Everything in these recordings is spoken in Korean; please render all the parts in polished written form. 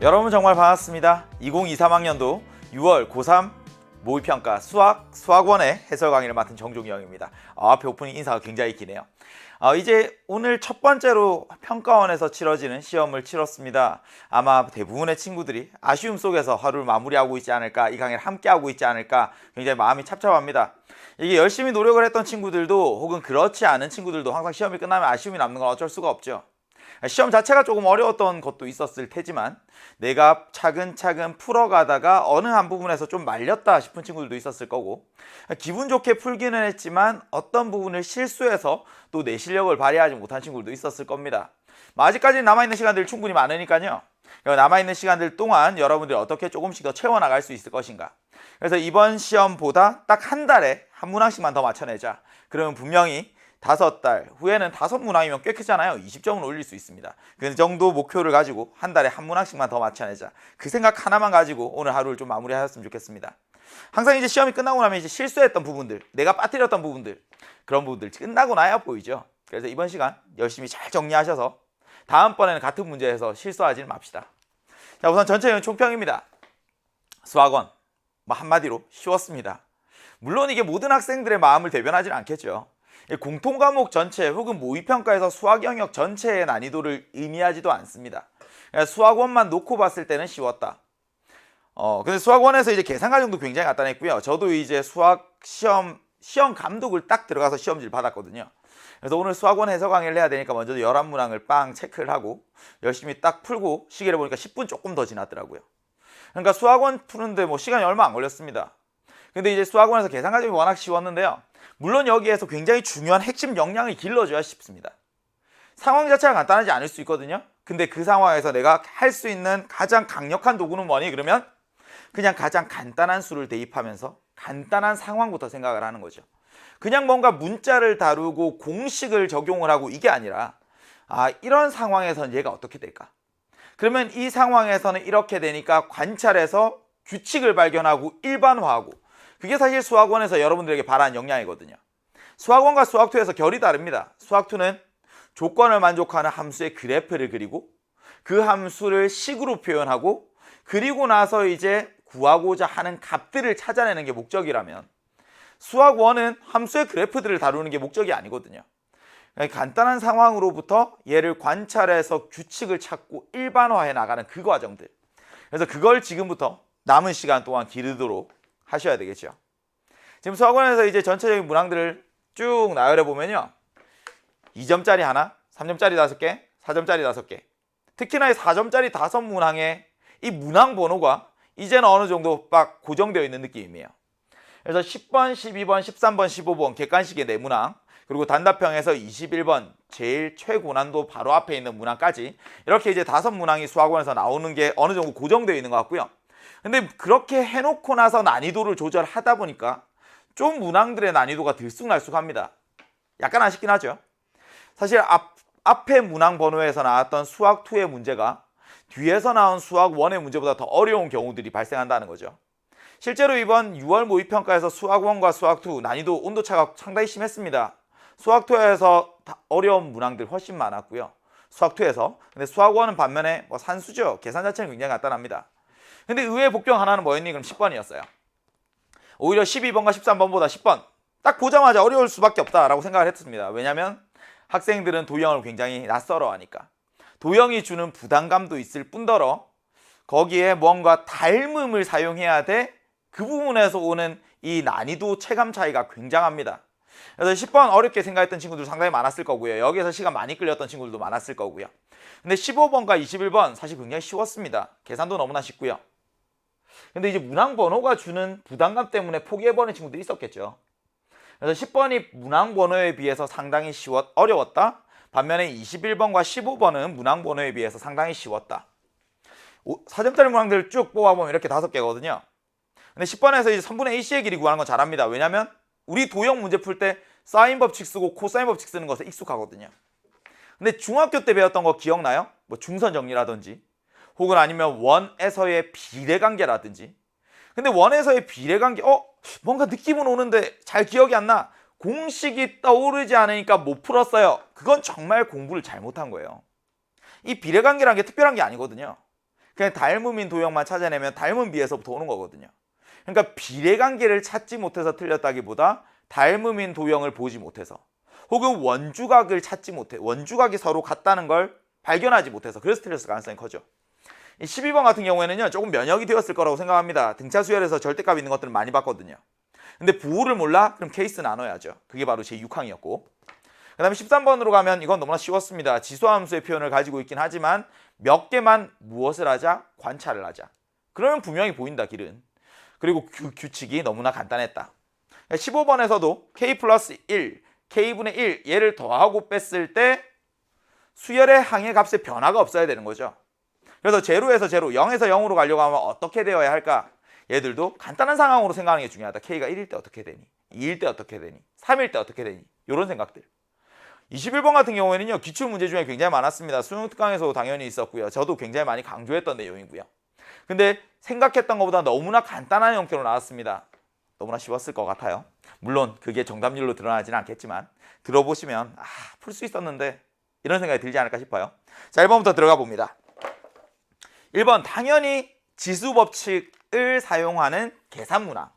여러분 정말 반갑습니다. 2023학년도 6월 고3 모의평가 수학원의 해설 강의를 맡은 정종이 형입니다. 앞에 오프닝 인사가 굉장히 기네요. 이제 오늘 첫 번째로 평가원에서 치러지는 시험을 치렀습니다. 아마 대부분의 친구들이 아쉬움 속에서 하루를 마무리하고 있지 않을까, 이 강의를 함께 하고 있지 않을까 굉장히 마음이 찹찹합니다. 이게 열심히 노력을 했던 친구들도 혹은 그렇지 않은 친구들도 항상 시험이 끝나면 아쉬움이 남는 건 어쩔 수가 없죠. 시험 자체가 조금 어려웠던 것도 있었을 테지만 내가 차근차근 풀어가다가 어느 한 부분에서 좀 말렸다 싶은 친구들도 있었을 거고, 기분 좋게 풀기는 했지만 어떤 부분을 실수해서 또 내 실력을 발휘하지 못한 친구들도 있었을 겁니다. 아직까지는 남아있는 시간들이 충분히 많으니까요. 남아있는 시간들 동안 여러분들이 어떻게 조금씩 더 채워나갈 수 있을 것인가. 그래서 이번 시험보다 딱 한 달에 한 문항씩만 더 맞춰내자. 그러면 분명히 5달 후에는 5문항이면 꽤 크잖아요. 20점은 올릴 수 있습니다. 그 정도 목표를 가지고 한 달에 한 문항씩만 더 맞춰내자. 그 생각 하나만 가지고 오늘 하루를 좀 마무리하셨으면 좋겠습니다. 항상 이제 시험이 끝나고 나면 이제 실수했던 부분들, 내가 빠뜨렸던 부분들, 그런 부분들 끝나고 나야 보이죠. 그래서 이번 시간 열심히 잘 정리하셔서 다음번에는 같은 문제에서 실수하지 맙시다. 자, 우선 전체적인 총평입니다. 수학원 한마디로 쉬웠습니다. 물론 이게 모든 학생들의 마음을 대변하지는 않겠죠. 공통과목 전체 혹은 모의평가에서 수학 영역 전체의 난이도를 의미하지도 않습니다. 수학원만 놓고 봤을 때는 쉬웠다. 근데 수학원에서 이제 계산 과정도 굉장히 간단했고요. 저도 이제 수학 시험 감독을 딱 들어가서 시험지를 받았거든요. 그래서 오늘 수학원 해설 강의를 해야 되니까 먼저 11문항을 빵 체크를 하고 열심히 딱 풀고 시계를 보니까 10분 조금 더 지났더라고요. 그러니까 수학원 푸는데 시간이 얼마 안 걸렸습니다. 근데 이제 수학원에서 계산 과정이 워낙 쉬웠는데요. 물론 여기에서 굉장히 중요한 핵심 역량을 길러줘야 쉽습니다. 상황 자체가 간단하지 않을 수 있거든요. 근데 그 상황에서 내가 할 수 있는 가장 강력한 도구는 뭐니? 그러면 그냥 가장 간단한 수를 대입하면서 간단한 상황부터 생각을 하는 거죠. 그냥 뭔가 문자를 다루고 공식을 적용을 하고 이게 아니라 이런 상황에서는 얘가 어떻게 될까? 그러면 이 상황에서는 이렇게 되니까 관찰해서 규칙을 발견하고 일반화하고, 그게 사실 수학원에서 여러분들에게 바라는 역량이거든요. 수학원과 수학2에서 결이 다릅니다. 수학2는 조건을 만족하는 함수의 그래프를 그리고 그 함수를 식으로 표현하고 그리고 나서 이제 구하고자 하는 값들을 찾아내는 게 목적이라면, 수학1은 함수의 그래프들을 다루는 게 목적이 아니거든요. 간단한 상황으로부터 얘를 관찰해서 규칙을 찾고 일반화해 나가는 그 과정들. 그래서 그걸 지금부터 남은 시간 동안 기르도록 하셔야 되겠죠. 지금 수학원에서 이제 전체적인 문항들을 쭉 나열해 보면요. 2점짜리 하나, 3점짜리 5개, 4점짜리 5개. 특히나 이 4점짜리 5문항의 이 문항 번호가 이제는 어느 정도 딱 고정되어 있는 느낌이에요. 그래서 10번, 12번, 13번, 15번 객관식의 4문항, 그리고 단답형에서 21번 제일 최고난도 바로 앞에 있는 문항까지 이렇게 이제 5문항이 수학원에서 나오는 게 어느 정도 고정되어 있는 것 같고요. 근데 그렇게 해놓고 나서 난이도를 조절하다 보니까 좀 문항들의 난이도가 들쑥날쑥합니다. 약간 아쉽긴 하죠. 사실 앞에 문항 번호에서 나왔던 수학2의 문제가 뒤에서 나온 수학1의 문제보다 더 어려운 경우들이 발생한다는 거죠. 실제로 이번 6월 모의평가에서 수학1과 수학2 난이도 온도차가 상당히 심했습니다. 수학2에서 어려운 문항들 훨씬 많았고요. 수학2에서. 근데 수학1은 반면에 산수죠. 계산 자체는 굉장히 간단합니다. 근데 의외의 복병 하나는 뭐였니? 그럼 10번이었어요. 오히려 12번과 13번보다 10번 딱 보자마자 어려울 수밖에 없다라고 생각을 했습니다. 왜냐하면 학생들은 도형을 굉장히 낯설어 하니까. 도형이 주는 부담감도 있을 뿐더러 거기에 뭔가 닮음을 사용해야 돼. 그 부분에서 오는 이 난이도 체감 차이가 굉장합니다. 그래서 10번 어렵게 생각했던 친구들 상당히 많았을 거고요. 여기에서 시간 많이 끌렸던 친구들도 많았을 거고요. 근데 15번과 21번 사실 굉장히 쉬웠습니다. 계산도 너무나 쉽고요. 근데 이제 문항 번호가 주는 부담감 때문에 포기해버린 친구들이 있었겠죠. 그래서 10번이 문항 번호에 비해서 상당히 어려웠다. 반면에 21번과 15번은 문항 번호에 비해서 상당히 쉬웠다. 4점짜리 문항들을 쭉 뽑아보면 이렇게 5개거든요. 근데 10번에서 이제 3분의 AC의 길이 구하는 건 잘합니다. 왜냐면 우리 도형 문제 풀 때 사인 법칙 쓰고 코사인 법칙 쓰는 것에 익숙하거든요. 근데 중학교 때 배웠던 거 기억나요? 중선 정리라든지 혹은 아니면 원에서의 비례관계라든지. 근데 원에서의 비례관계 뭔가 느낌은 오는데 잘 기억이 안 나. 공식이 떠오르지 않으니까 못 풀었어요. 그건 정말 공부를 잘못한 거예요. 이 비례관계라는 게 특별한 게 아니거든요. 그냥 닮음인 도형만 찾아내면 닮은 비에서부터 오는 거거든요. 그러니까 비례관계를 찾지 못해서 틀렸다기보다 닮음인 도형을 보지 못해서 혹은 원주각을 찾지 못해 원주각이 서로 같다는 걸 발견하지 못해서 그래서 틀렸을 가능성이 커죠. 이 12번 같은 경우에는요 조금 면역이 되었을 거라고 생각합니다. 등차 수열에서 절대값 있는 것들을 많이 봤거든요. 근데 부호를 몰라? 그럼 케이스 나눠야죠. 그게 바로 제 6항이었고 그 다음에 13번으로 가면 이건 너무나 쉬웠습니다. 지수함수의 표현을 가지고 있긴 하지만 몇 개만 무엇을 하자? 관찰을 하자. 그러면 분명히 보인다 길은. 그리고 규칙이 너무나 간단했다. 15번에서도 k 플러스 1, k분의 1 얘를 더하고 뺐을 때 수열의 항의 값에 변화가 없어야 되는 거죠. 그래서 제로에서 제로, 0에서 0으로 가려고 하면 어떻게 되어야 할까? 얘들도 간단한 상황으로 생각하는 게 중요하다. k가 1일 때 어떻게 되니? 2일 때 어떻게 되니? 3일 때 어떻게 되니? 이런 생각들. 21번 같은 경우에는요. 기출문제 중에 굉장히 많았습니다. 수능 특강에서도 당연히 있었고요. 저도 굉장히 많이 강조했던 내용이고요. 근데 생각했던 것보다 너무나 간단한 형태로 나왔습니다. 너무나 쉬웠을 것 같아요. 물론 그게 정답률로 드러나지는 않겠지만 들어보시면 풀 수 있었는데 이런 생각이 들지 않을까 싶어요. 자, 1번부터 들어가 봅니다. 1번 당연히 지수법칙을 사용하는 계산문항.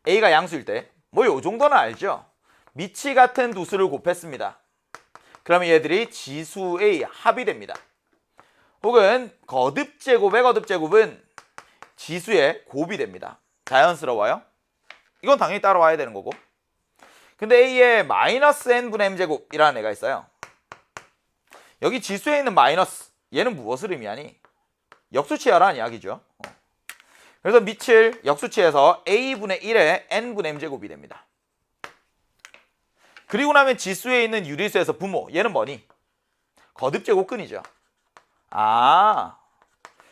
A가 양수일 때 뭐 요 정도는 알죠? 밑이 같은 두 수를 곱했습니다. 그러면 얘들이 지수의 합이 됩니다. 혹은 거듭제곱의 거듭제곱은 지수의 곱이 됩니다. 자연스러워요. 이건 당연히 따라와야 되는 거고. 근데 A에 마이너스 n분의 m제곱이라는 애가 있어요. 여기 지수에 있는 마이너스 얘는 무엇을 의미하니? 역수치하라는 이야기죠. 그래서 밑을 역수치해서 a분의 1에 n분의 m제곱이 됩니다. 그리고 나면 지수에 있는 유리수에서 분모 얘는 뭐니? 거듭제곱근이죠.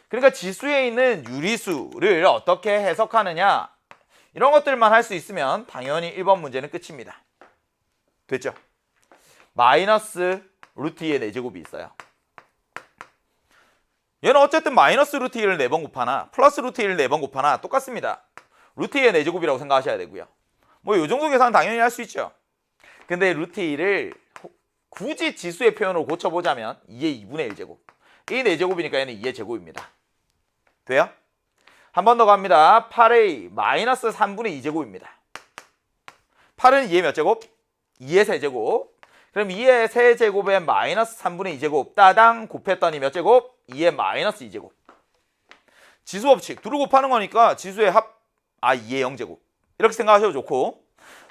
그러니까 지수에 있는 유리수를 어떻게 해석하느냐 이런 것들만 할 수 있으면 당연히 1번 문제는 끝입니다. 됐죠? 마이너스 루트 2의 4제곱이 있어요. 얘는 어쨌든 마이너스 루트 2를 4번 곱하나 플러스 루트 2를 4번 곱하나 똑같습니다. 루트 2의 4제곱이라고 생각하셔야 되고요. 뭐 이 정도 계산은 당연히 할 수 있죠. 근데 루트 2를 굳이 지수의 표현으로 고쳐보자면 2의 2분의 1제곱. 이 4제곱이니까 얘는 2의 제곱입니다. 돼요? 한 번 더 갑니다. 8a 마이너스 3분의 2제곱입니다. 8은 2의 몇 제곱? 2의 세제곱. 그럼 2의 세제곱에 마이너스 3분의 2제곱 따당 곱했더니 몇 제곱? 2의 마이너스 2제곱. 지수법칙 둘을 곱하는 거니까 지수의 합 2의 0제곱 이렇게 생각하셔도 좋고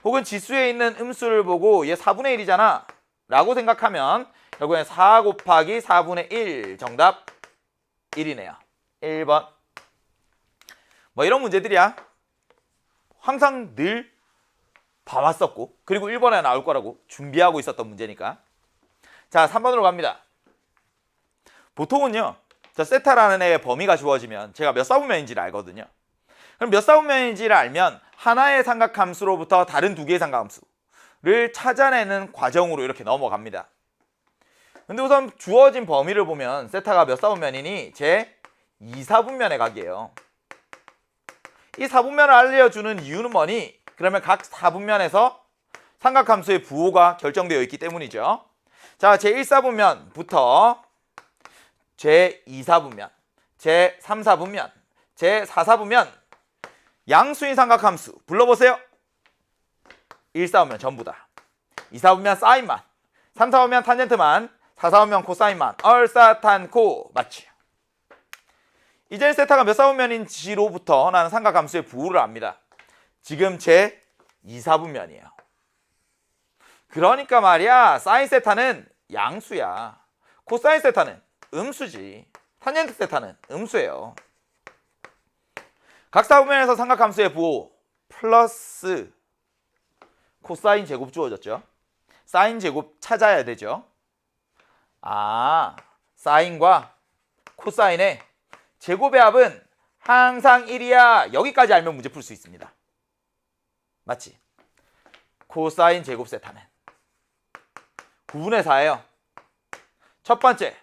혹은 지수에 있는 음수를 보고 얘 4분의 1이잖아 라고 생각하면 결국엔 4 곱하기 4분의 1 정답 1이네요. 1번. 뭐 이런 문제들이야. 항상 늘 봐왔었고 그리고 1번에 나올 거라고 준비하고 있었던 문제니까. 자, 3번으로 갑니다. 보통은요. 저 세타라는 애의 범위가 주어지면 제가 몇 사분면인지를 알거든요. 그럼 몇 사분면인지를 알면 하나의 삼각함수로부터 다른 두 개의 삼각함수를 찾아내는 과정으로 이렇게 넘어갑니다. 근데 우선 주어진 범위를 보면 세타가 몇 사분면이니? 제 2사분면의 각이에요. 이 사분면을 알려주는 이유는 뭐니? 그러면 각 사분면에서 삼각함수의 부호가 결정되어 있기 때문이죠. 자, 제 1사분면부터 제 2사분면, 제 3사분면, 제 4사분면 양수인 삼각함수 불러보세요. 1사분면 전부 다. 2사분면 사인만, 3사분면 탄젠트만, 4사분면 코사인만 얼싸탄코 맞지? 이제 세타가 몇 사분면인지로부터 나는 삼각함수의 부호를 압니다. 지금 제 2사분면이에요. 그러니까 말이야 사인 세타는 양수야. 코사인 세타는 음수지. 탄젠트 세타는 음수예요. 각 사분면에서 삼각함수의 부호 플러스 코사인 제곱 주어졌죠. 사인 제곱 찾아야 되죠. 사인과 코사인의 제곱의 합은 항상 1이야. 여기까지 알면 문제 풀 수 있습니다. 맞지? 코사인 제곱 세타는 9분의 4예요. 첫 번째,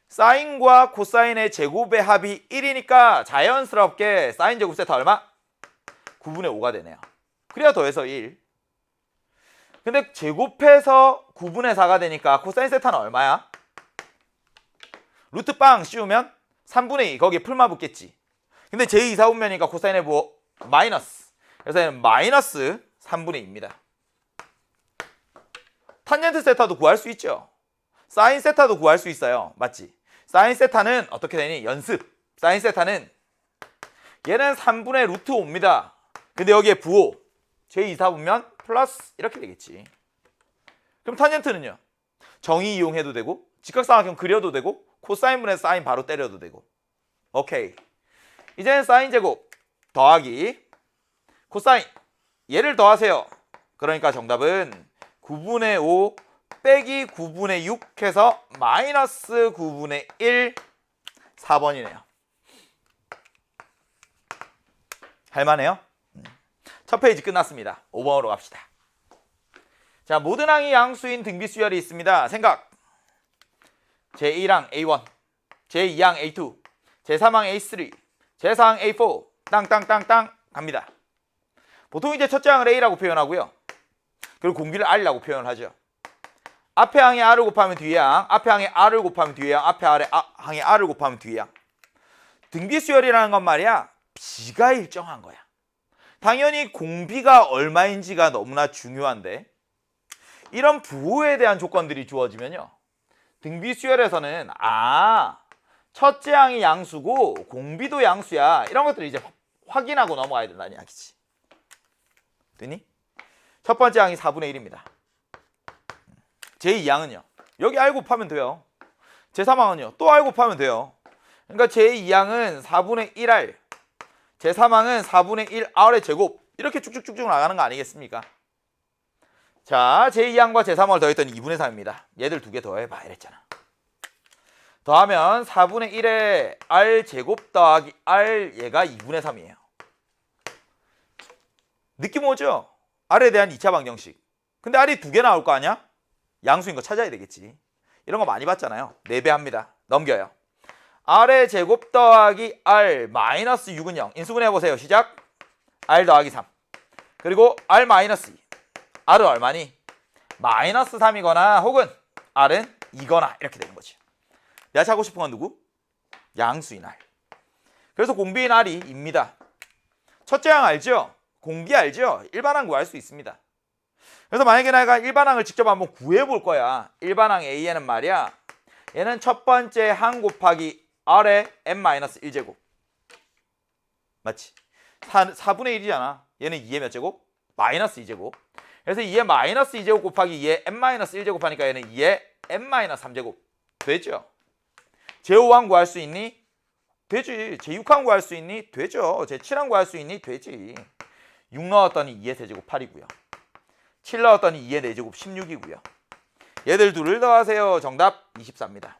사인과 코사인의 제곱의 합이 1이니까 자연스럽게 사인 제곱 세타 얼마? 9분의 5가 되네요. 그래야 더해서 1. 근데 제곱해서 9분의 4가 되니까 코사인 세타는 얼마야? 루트 빵 씌우면 3분의 2 거기에 풀마 붙겠지. 근데 제2사분면이니까 코사인의 뭐 마이너스. 그래서 얘는 마이너스 3분의 2입니다. 탄젠트 세타도 구할 수 있죠. 사인 세타도 구할 수 있어요. 맞지? 사인 세타는 어떻게 되니? 연습. 사인 세타는 얘는 3분의 루트 5입니다. 근데 여기에 부호 제2사분면 플러스 이렇게 되겠지. 그럼 탄젠트는요? 정의 이용해도 되고 직각삼각형 그려도 되고 코사인분의 사인 바로 때려도 되고. 오케이. 이제는 사인 제곱 더하기 코사인 얘를 더하세요. 그러니까 정답은 9분의 5 빼기 9분의 6 해서 마이너스 9분의 1 4번이네요. 할만해요? 첫 페이지 끝났습니다. 5번으로 갑시다. 자, 모든 항이 양수인 등비수열이 있습니다. 생각. 제1항 A1, 제2항 A2, 제3항 A3, 제4항 A4 땅땅땅땅 갑니다. 보통 이제 첫째 항을 A라고 표현하고요. 그리고 공비를 R이라고 표현을 하죠. 앞에 항에 R을 곱하면 뒤에 항, 앞에 항에 R을 곱하면 뒤에 항, 앞에 항에 R을 곱하면 뒤에 항. 등비수열이라는 건 말이야, 비가 일정한 거야. 당연히 공비가 얼마인지가 너무나 중요한데 이런 부호에 대한 조건들이 주어지면요. 등비수열에서는 첫째 항이 양수고 공비도 양수야. 이런 것들을 이제 확인하고 넘어가야 된다는 이야기지. 되니? 첫 번째 항이 4분의 1입니다. 제2항은요. 여기 R 곱하면 돼요. 제3항은요. 또 R 곱하면 돼요. 그러니까 제2항은 4분의 1R, 제3항은 4분의 1R의 제곱 이렇게 쭉쭉쭉쭉 나가는 거 아니겠습니까? 자, 제2항과 제3항을 더했더니 2분의 3입니다. 얘들 두 개 더해봐 이랬잖아. 더하면 4분의 1에 R 제곱 더하기 R 얘가 2분의 3이에요. 느낌 오죠? R에 대한 2차 방정식. 근데 R이 두 개 나올 거 아니야? 양수인 거 찾아야 되겠지. 이런 거 많이 봤잖아요. 4배 합니다. 넘겨요. R의 제곱 더하기 R 마이너스 6은 0. 인수분해 해보세요. 시작. R 더하기 3. 그리고 R 마이너스 2. R은 얼마니? 마이너스 3이거나 혹은 R은 2거나 이렇게 되는 거지. 내가 찾고 싶은 건 누구? 양수인 R. 그래서 공비인 R이 2입니다. 첫째 항 알죠? 공비 알죠? 일반항 구할 수 있습니다. 그래서 만약에 내가 일반항을 직접 한번 구해볼 거야. 일반항 A에는 말이야. 얘는 첫 번째 항 곱하기 R의 n-1제곱. 맞지? 4분의 1이잖아. 얘는 2의 몇 제곱? 마이너스 2제곱. 그래서 2의 마이너스 2제곱 곱하기 2의 n-1제곱 하니까 얘는 2의 n-3제곱. 되죠? 제5항 구할 수 있니? 되지. 제6항 구할 수 있니? 되죠. 제7항 구할 수 있니? 되지. 6 넣었더니 2의 세제곱 8이고요. 7 넣었더니 2의 4제곱 16이고요. 얘들 둘을 더하세요. 정답 24입니다.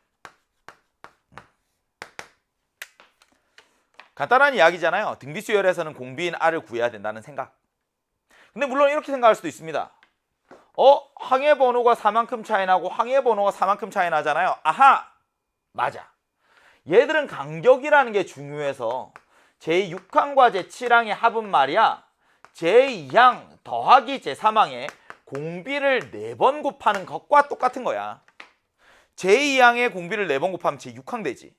간단한 이야기잖아요. 등비수열에서는 공비인 R을 구해야 된다는 생각. 근데 물론 이렇게 생각할 수도 있습니다. 항의 번호가 4만큼 차이 나고 항의 번호가 4만큼 차이 나잖아요. 아하! 맞아. 얘들은 간격이라는 게 중요해서 제6항과 제7항의 합은 말이야. 제2항 더하기 제3항에 공비를 4번 곱하는 것과 똑같은 거야. 제2항에 공비를 4번 곱하면 제6항 되지.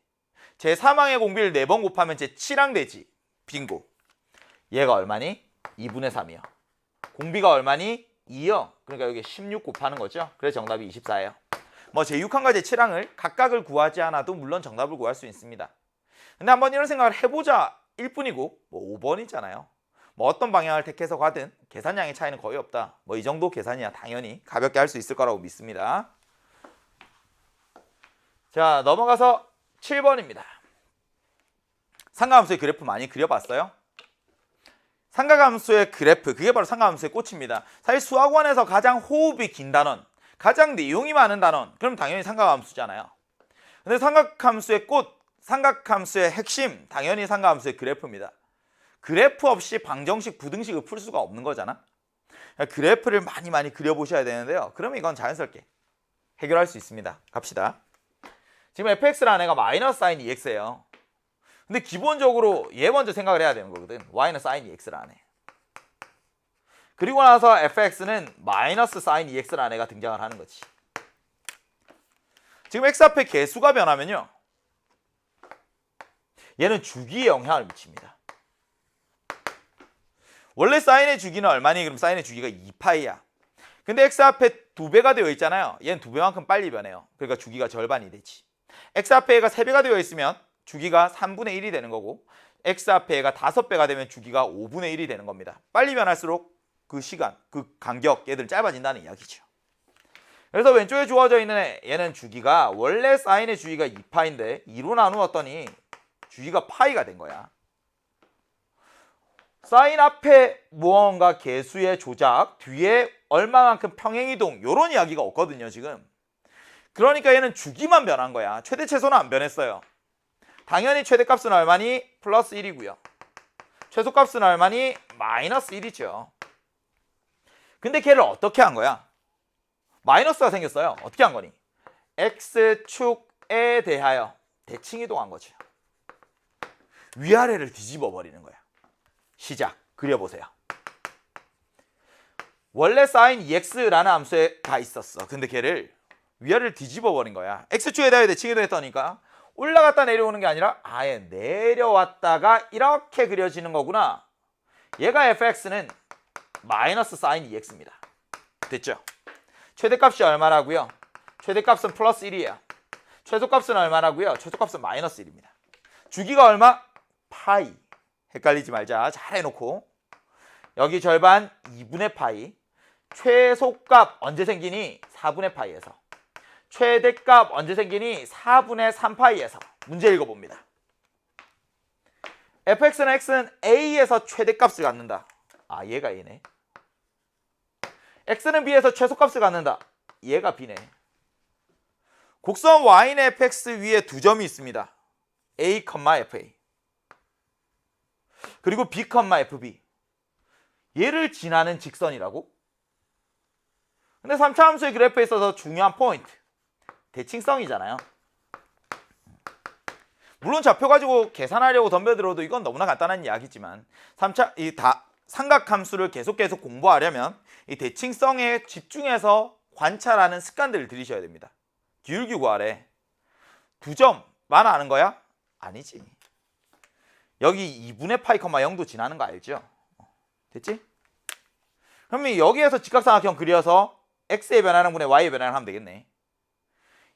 제3항에 공비를 4번 곱하면 제7항 되지. 빙고. 얘가 얼마니? 2분의 3이요. 공비가 얼마니? 2요. 그러니까 여기 16 곱하는 거죠. 그래서 정답이 24예요. 뭐 제6항과 제7항을 각각을 구하지 않아도 물론 정답을 구할 수 있습니다. 근데 한번 이런 생각을 해보자 일 뿐이고 뭐 5번이잖아요. 뭐 어떤 방향을 택해서 가든 계산량의 차이는 거의 없다. 뭐 이 정도 계산이야 당연히 가볍게 할 수 있을 거라고 믿습니다. 자, 넘어가서 7번입니다. 삼각함수의 그래프 많이 그려봤어요? 삼각함수의 그래프, 그게 바로 삼각함수의 꽃입니다. 사실 수학원에서 가장 호흡이 긴 단원, 가장 내용이 많은 단원, 그럼 당연히 삼각함수잖아요. 근데 삼각함수의 꽃, 삼각함수의 핵심, 당연히 삼각함수의 그래프입니다. 그래프 없이 방정식, 부등식을 풀 수가 없는 거잖아. 그래프를 많이 그려보셔야 되는데요. 그러면 이건 자연스럽게 해결할 수 있습니다. 갑시다. 지금 fx라는 애가 마이너스 사인 2x예요. 근데 기본적으로 얘 먼저 생각을 해야 되는 거거든. y는 사인 2x라는 애. 그리고 나서 fx는 마이너스 사인 2x라는 애가 등장을 하는 거지. 지금 x 앞에 개수가 변하면요. 얘는 주기에 영향을 미칩니다. 원래 사인의 주기는 얼마니? 그럼 사인의 주기가 2파이야. 근데 x 앞에 2배가 되어 있잖아요. 얘는 2배만큼 빨리 변해요. 그러니까 주기가 절반이 되지. x 앞에 얘가 3배가 되어 있으면 주기가 3분의 1이 되는 거고, x 앞에 얘가 5배가 되면 주기가 5분의 1이 되는 겁니다. 빨리 변할수록 그 시간, 그 간격 얘들 짧아진다는 이야기죠. 그래서 왼쪽에 주어져 있는 얘는 주기가 원래 사인의 주기가 2파인데 2로 나누었더니 주기가 파이가 된 거야. 사인 앞에 무언가 개수의 조작, 뒤에 얼마만큼 평행이동 이런 이야기가 없거든요 지금. 그러니까 얘는 주기만 변한 거야. 최대 최소는 안 변했어요. 당연히 최대값은 얼마니? 플러스 1이고요. 최소값은 얼마니? 마이너스 1이죠. 근데 걔를 어떻게 한 거야? 마이너스가 생겼어요. 어떻게 한 거니? x축에 대하여 대칭 이동한 거죠. 위아래를 뒤집어 버리는 거야. 시작. 그려보세요. 원래 sin 2x라는 함수가 있었어. 근데 걔를 위아래를 뒤집어 버린 거야. x축에 대하여 대칭 이동했다니까 올라갔다 내려오는 게 아니라 아예 내려왔다가 이렇게 그려지는 거구나. 얘가 fx는 마이너스 sin 2x입니다. 됐죠? 최대값이 얼마라고요? 최대값은 플러스 1이에요. 최소값은 얼마라고요? 최소값은 마이너스 1입니다. 주기가 얼마? 파이. 헷갈리지 말자. 잘 해놓고. 여기 절반 2분의 파이. 최소값 언제 생기니? 4분의 파이에서. 최대값 언제 생기니? 4분의 3파이에서. 문제 읽어봅니다. fx는 x는 a에서 최대값을 갖는다. 아, 얘가 a네. x는 b에서 최소값을 갖는다. 얘가 b네. 곡선 y는 fx 위에 두 점이 있습니다. a, fa. 그리고 b, fb. 얘를 지나는 직선이라고? 근데 3차 함수의 그래프에 있어서 중요한 포인트. 대칭성이잖아요. 물론 좌표 가지고 계산하려고 덤벼들어도 이건 너무나 간단한 이야기지만 3차 삼각함수를 계속 공부하려면 이 대칭성에 집중해서 관찰하는 습관들을 들이셔야 됩니다. 기울기 구하래. 2점만 아는 거야? 아니지. 여기 2분의 파이, 0도 지나는 거 알죠? 됐지? 그러면 여기에서 직각삼각형 그려서 x의 변화량 분의 y의 변화량 하면 되겠네.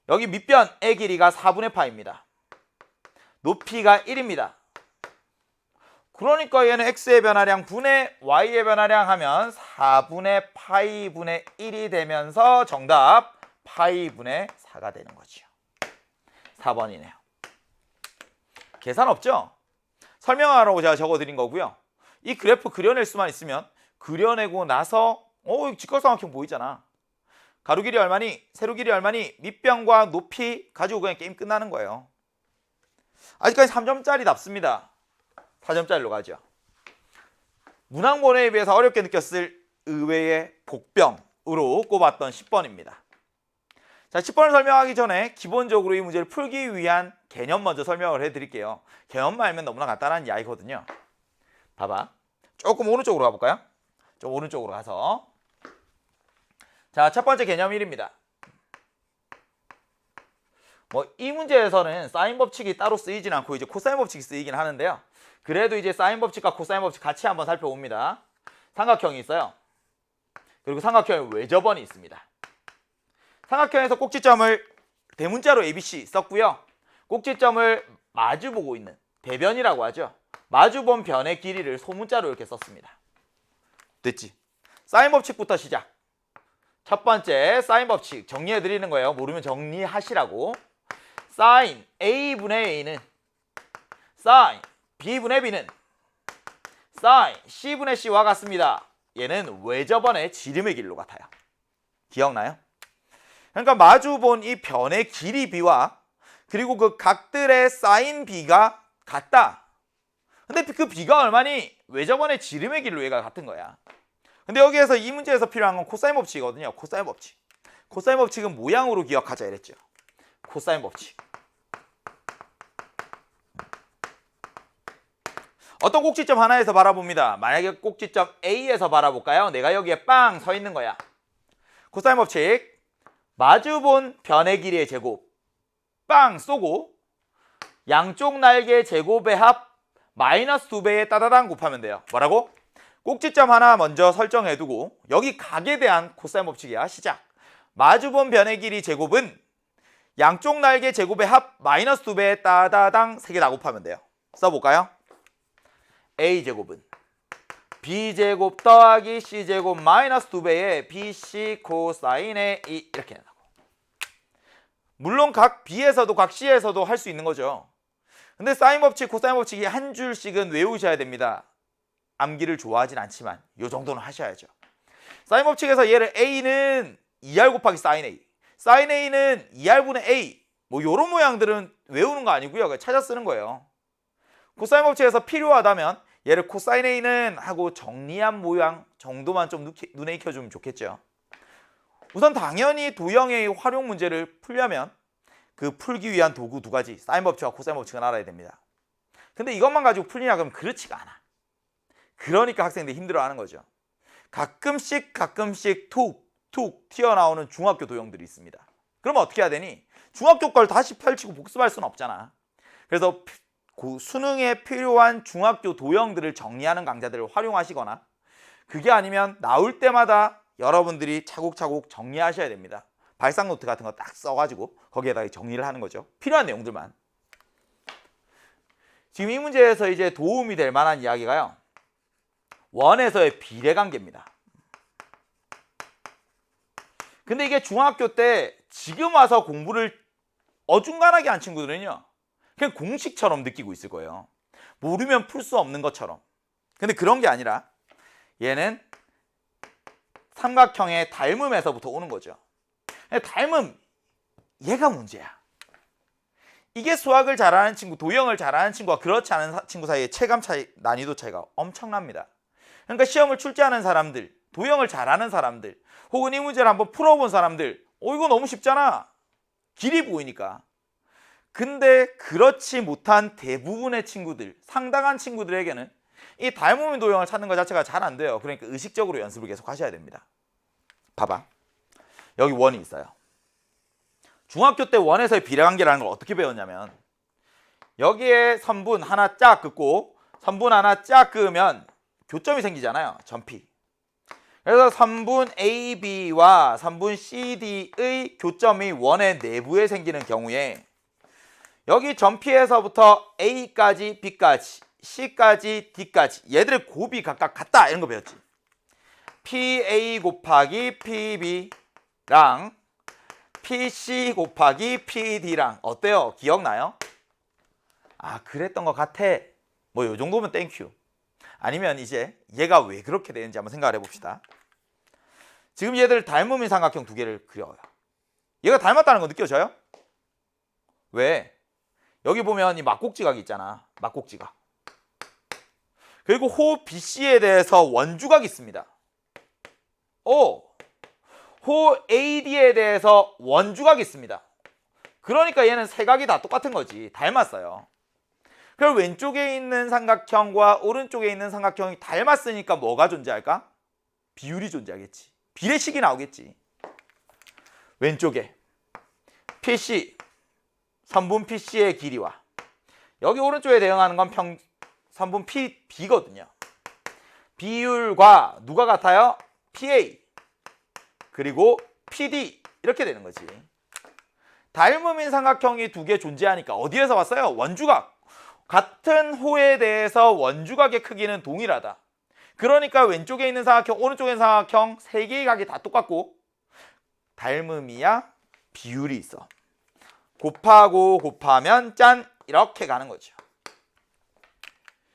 여기 밑변의 길이가 4분의 파입니다. 높이가 1입니다. 그러니까 얘는 x의 변화량 분의 y의 변화량 하면 4분의 파이 분의 1이 되면서 정답 파이 분의 4가 되는 거죠. 4번이네요. 계산 없죠? 설명하라고 제가 적어드린 거고요. 이 그래프 그려낼 수만 있으면 그려내고 나서 직각삼각형 보이잖아. 가로 길이 얼마니? 세로 길이 얼마니? 밑변과 높이 가지고 그냥 게임 끝나는 거예요. 아직까지 3점짜리 답습니다. 4점짜리로 가죠. 문항본에 비해서 어렵게 느꼈을 의외의 복병으로 꼽았던 10번입니다. 자, 10번을 설명하기 전에 기본적으로 이 문제를 풀기 위한 개념 먼저 설명을 해드릴게요. 개념만 알면 너무나 간단한 이야기거든요. 봐봐. 조금 오른쪽으로 가볼까요? 좀 오른쪽으로 가서. 자, 첫 번째 개념 1입니다. 이 문제에서는 사인 법칙이 따로 쓰이진 않고 이제 코사인 법칙이 쓰이긴 하는데요. 그래도 이제 사인 법칙과 코사인 법칙 같이 한번 살펴봅니다. 삼각형이 있어요. 그리고 삼각형에 외접원이 있습니다. 삼각형에서 꼭지점을 대문자로 ABC 썼고요. 꼭지점을 마주보고 있는 대변이라고 하죠. 마주본 변의 길이를 소문자로 이렇게 썼습니다. 됐지? 사인 법칙부터 시작. 첫 번째 사인 법칙 정리해 드리는 거예요. 모르면 정리하시라고. 사인 A분의 A는 사인 B분의 B는 사인 C분의 C와 같습니다. 얘는 외접원의 지름의 길로 같아요. 기억나요? 그러니까 마주본 이 변의 길이 B와 그리고 그 각들의 사인 B가 같다. 근데 그 B가 얼마니? 외접원의 지름의 길로 얘가 같은 거야. 근데 여기에서 이 문제에서 필요한 건 코사인 법칙이거든요. 코사인 법칙. 코사인 법칙은 모양으로 기억하자 이랬죠. 코사인 법칙. 어떤 꼭지점 하나에서 바라봅니다. 만약에 꼭지점 A에서 바라볼까요? 내가 여기에 빵 서 있는 거야. 코사인 법칙. 마주본 변의 길이의 제곱 빵 쏘고 양쪽 날개 제곱의 합 마이너스 2배에 따다당 곱하면 돼요. 뭐라고? 꼭지점 하나 먼저 설정해두고 여기 각에 대한 코사인 법칙이야. 시작. 마주본 변의 길이 제곱은 양쪽 날개 제곱의 합 마이너스 2배에 따다당 3개 다 곱하면 돼요. 써볼까요? A제곱은 B제곱 더하기 C제곱 마이너스 2배에 BC 코사인의 2 이렇게 된다고. 물론 각 B에서도 각 C에서도 할 수 있는 거죠. 근데 사인 법칙, 코사인 법칙이 한 줄씩은 외우셔야 됩니다. 암기를 좋아하진 않지만 이 정도는 하셔야죠. 사인 법칙에서 얘를 A는 2R 곱하기 사인 A, 사인 A는 2R분의 A 뭐 이런 모양들은 외우는 거 아니고요. 그냥 찾아 쓰는 거예요. 코사인 법칙에서 필요하다면 얘를 코사인 A는 하고 정리한 모양 정도만 좀 눈에 익혀주면 좋겠죠. 우선 당연히 도형의 활용 문제를 풀려면 그 풀기 위한 도구 두 가지, 사인 법칙과 코사인 법칙은 알아야 됩니다. 근데 이것만 가지고 풀리냐 그러면 그렇지가 않아. 그러니까 학생들이 힘들어하는 거죠. 가끔씩 툭 튀어나오는 중학교 도형들이 있습니다. 그러면 어떻게 해야 되니? 중학교 걸 다시 펼치고 복습할 수는 없잖아. 그래서 수능에 필요한 중학교 도형들을 정리하는 강좌들을 활용하시거나 그게 아니면 나올 때마다 여러분들이 차곡차곡 정리하셔야 됩니다. 발상 노트 같은 거 딱 써가지고 거기에다가 정리를 하는 거죠. 필요한 내용들만. 지금 이 문제에서 이제 도움이 될 만한 이야기가요. 원에서의 비례관계입니다. 근데 이게 중학교 때 지금 와서 공부를 어중간하게 한 친구들은요. 그냥 공식처럼 느끼고 있을 거예요. 모르면 풀 수 없는 것처럼. 근데 그런 게 아니라 얘는 삼각형의 닮음에서부터 오는 거죠. 닮음, 얘가 문제야. 이게 수학을 잘하는 친구, 도형을 잘하는 친구와 그렇지 않은 친구 사이의 체감 차이, 난이도 차이가 엄청납니다. 그러니까 시험을 출제하는 사람들, 도형을 잘하는 사람들, 혹은 이 문제를 한번 풀어본 사람들, 이거 너무 쉽잖아. 길이 보이니까. 근데 그렇지 못한 대부분의 친구들, 상당한 친구들에게는 이 닮음의 도형을 찾는 것 자체가 잘 안 돼요. 그러니까 의식적으로 연습을 계속 하셔야 됩니다. 봐봐. 여기 원이 있어요. 중학교 때 원에서의 비례관계라는 걸 어떻게 배웠냐면 여기에 선분 하나 쫙 긋고 선분 하나 쫙 그으면 교점이 생기잖아요. 점피. 그래서 선분 AB와 선분 CD의 교점이 원의 내부에 생기는 경우에 여기 점피에서부터 A까지 B까지 C까지 D까지 얘들의 곱이 각각 같다 이런 거 배웠지. PA 곱하기 PB랑 PC 곱하기 PD랑 어때요? 기억나요? 아 그랬던 것 같아. 뭐 요 정도면 땡큐. 아니면 이제 얘가 왜 그렇게 되는지 한번 생각을 해봅시다. 지금 얘들 닮음인 삼각형 두 개를 그려요. 얘가 닮았다는 거 느껴져요? 왜? 여기 보면 이 막곡지각이 있잖아. 막곡지각. 그리고 호 BC에 대해서 원주각이 있습니다. 호 AD에 대해서 원주각이 있습니다. 그러니까 얘는 세 각이 다 똑같은 거지. 닮았어요. 그럼 왼쪽에 있는 삼각형과 오른쪽에 있는 삼각형이 닮았으니까 뭐가 존재할까? 비율이 존재하겠지. 비례식이 나오겠지. 왼쪽에 PC, 선분 PC의 길이와 여기 오른쪽에 대응하는 건 선분 PB거든요. 비율과 누가 같아요? PA 그리고 PD 이렇게 되는 거지. 닮음인 삼각형이 두 개 존재하니까 어디에서 왔어요? 원주각. 같은 호에 대해서 원주각의 크기는 동일하다. 그러니까 왼쪽에 있는 삼각형, 오른쪽에 있는 삼각형 세 개의 각이 다 똑같고 닮음이야 비율이 있어. 곱하고 곱하면 짠 이렇게 가는 거죠.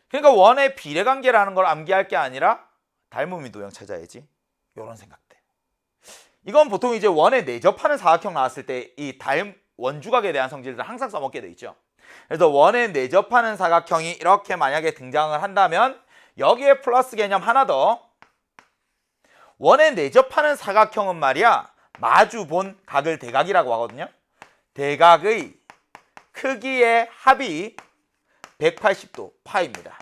그러니까 원의 비례관계라는 걸 암기할 게 아니라 닮음이 도형 찾아야지. 이런 생각들. 이건 보통 이제 원에 내접하는 사각형 나왔을 때 이 원주각에 대한 성질을 항상 써먹게 돼 있죠. 그래서 원에 내접하는 사각형이 이렇게 만약에 등장을 한다면 여기에 플러스 개념 하나 더. 원에 내접하는 사각형은 말이야 마주 본 각을 대각이라고 하거든요. 대각의 크기의 합이 180도 파입니다.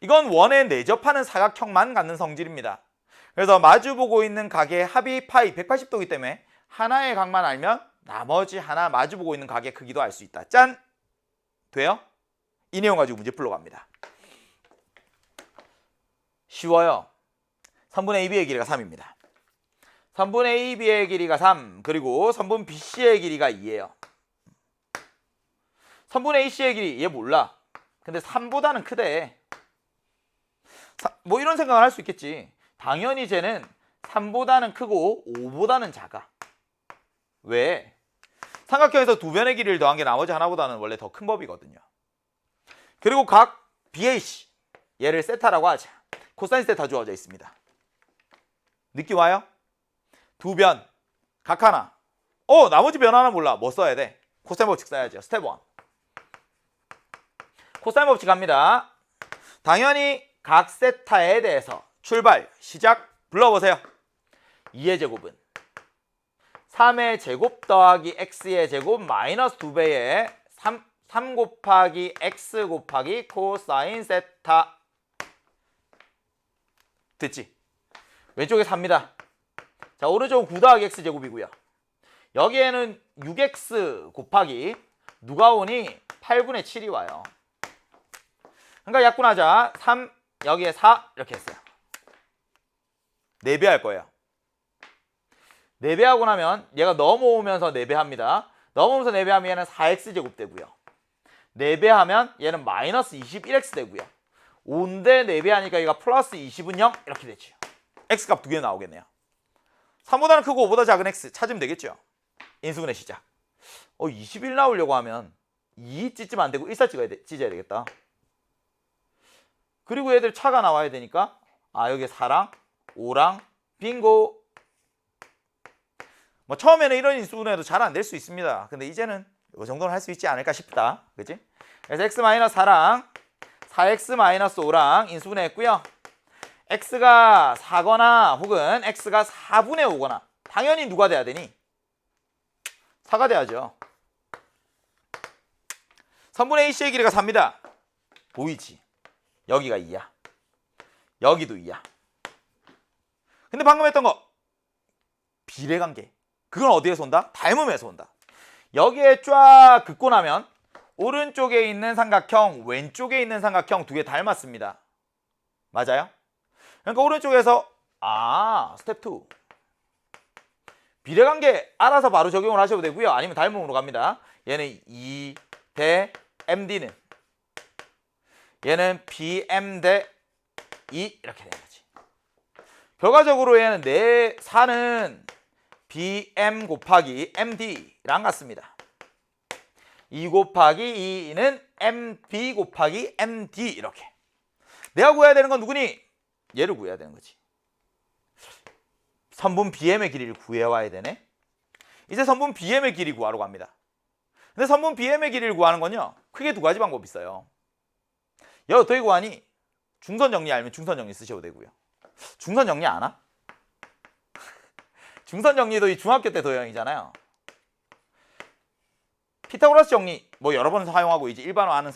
이건 원에 내접하는 사각형만 갖는 성질입니다. 그래서 마주보고 있는 각의 합이 파이 180도이기 때문에 하나의 각만 알면 나머지 하나 마주보고 있는 각의 크기도 알 수 있다. 짠! 돼요? 이 내용 가지고 문제 풀러갑니다. 쉬워요. 3분의 AB의 길이가 3입니다. 3분의 AB의 길이가 3, 그리고 3분 BC의 길이가 2예요. 3분의 AC의 길이 얘 몰라. 근데 3보다는 크대. 뭐 이런 생각을 할 수 있겠지. 당연히 쟤는 3보다는 크고 5보다는 작아. 왜? 삼각형에서 두 변의 길이를 더한 게 나머지 하나보다는 원래 더 큰 법이거든요. 그리고 각 BAC, 얘를 세타라고 하자. 코사인 세타 주어져 있습니다. 느낌 와요? 두 변, 각 하나. 나머지 변 하나 몰라. 뭐 써야 돼? 코사인 법칙 써야죠. 스텝 1. 코사인 법칙 갑니다. 당연히 각 세타에 대해서 출발, 시작 불러보세요. 2의 제곱은 3의 제곱 더하기 x의 제곱 마이너스 2배의 3 곱하기 x 곱하기 코사인 세타. 됐지? 왼쪽에 4입니다. 자, 오른쪽은 9 더하기 x 제곱이고요. 여기에는 6x 곱하기 누가 오니 8분의 7이 와요. 그러니까 약분하자. 3 여기에 4 이렇게 했어요. 4배 할 거예요. 4배 하고 나면 얘가 넘어오면서 4배 합니다. 넘어오면서 4배 하면 얘는 4x 제곱 되고요. 4배 하면 얘는 마이너스 21x 되고요. 5인데 4배 하니까 얘가 플러스 20은 0 이렇게 되죠. x값 2개 나오겠네요. 3보다는 크고 5보다 작은 x 찾으면 되겠죠. 인수분해 시작. 21 나오려고 하면 2 찢으면 안 되고 1사 찢어야 되겠다. 그리고 얘들 차가 나와야 되니까 여기 4랑 5랑 빙고. 뭐 처음에는 이런 인수분해도 잘 안 될 수 있습니다. 근데 이제는 이 정도는 할 수 있지 않을까 싶다. 그치? 그래서 x-4랑 4x-5랑 인수분해 했고요. x가 4거나 혹은 x가 4분의 5거나 당연히 누가 돼야 되니? 4가 돼야죠. 3분의 AC의 길이가 4입니다. 보이지? 여기가 2야. 여기도 2야. 근데 방금 했던 거 비례관계. 그건 어디에서 온다? 닮음에서 온다. 여기에 쫙 긋고 나면 오른쪽에 있는 삼각형, 왼쪽에 있는 삼각형 두 개 닮았습니다. 맞아요? 그러니까 오른쪽에서 스텝 2. 비례관계 알아서 바로 적용을 하셔도 되고요. 아니면 닮음으로 갑니다. 얘는 2 대 MD는 얘는 BM 대 2 이렇게 되는 거지. 결과적으로 얘는 4는 BM 곱하기 MD랑 같습니다. 2 곱하기 2는 MB 곱하기 MD 이렇게. 내가 구해야 되는 건 누구니? 얘를 구해야 되는 거지. 선분 BM의 길이를 구해와야 되네. 이제 선분 BM의 길이 구하러 갑니다. 근데 선분 BM의 길이를 구하는 건요. 크게 두 가지 방법이 있어요. 얘 어떻게 구하니? 중선 정리 알면 중선 정리 쓰셔도 되고요. 중선 정리 아나? 중선 정리도 이 중학교 때 도형이잖아요. 피타고라스 정리 뭐 여러 번 사용하고 이제 일반화하는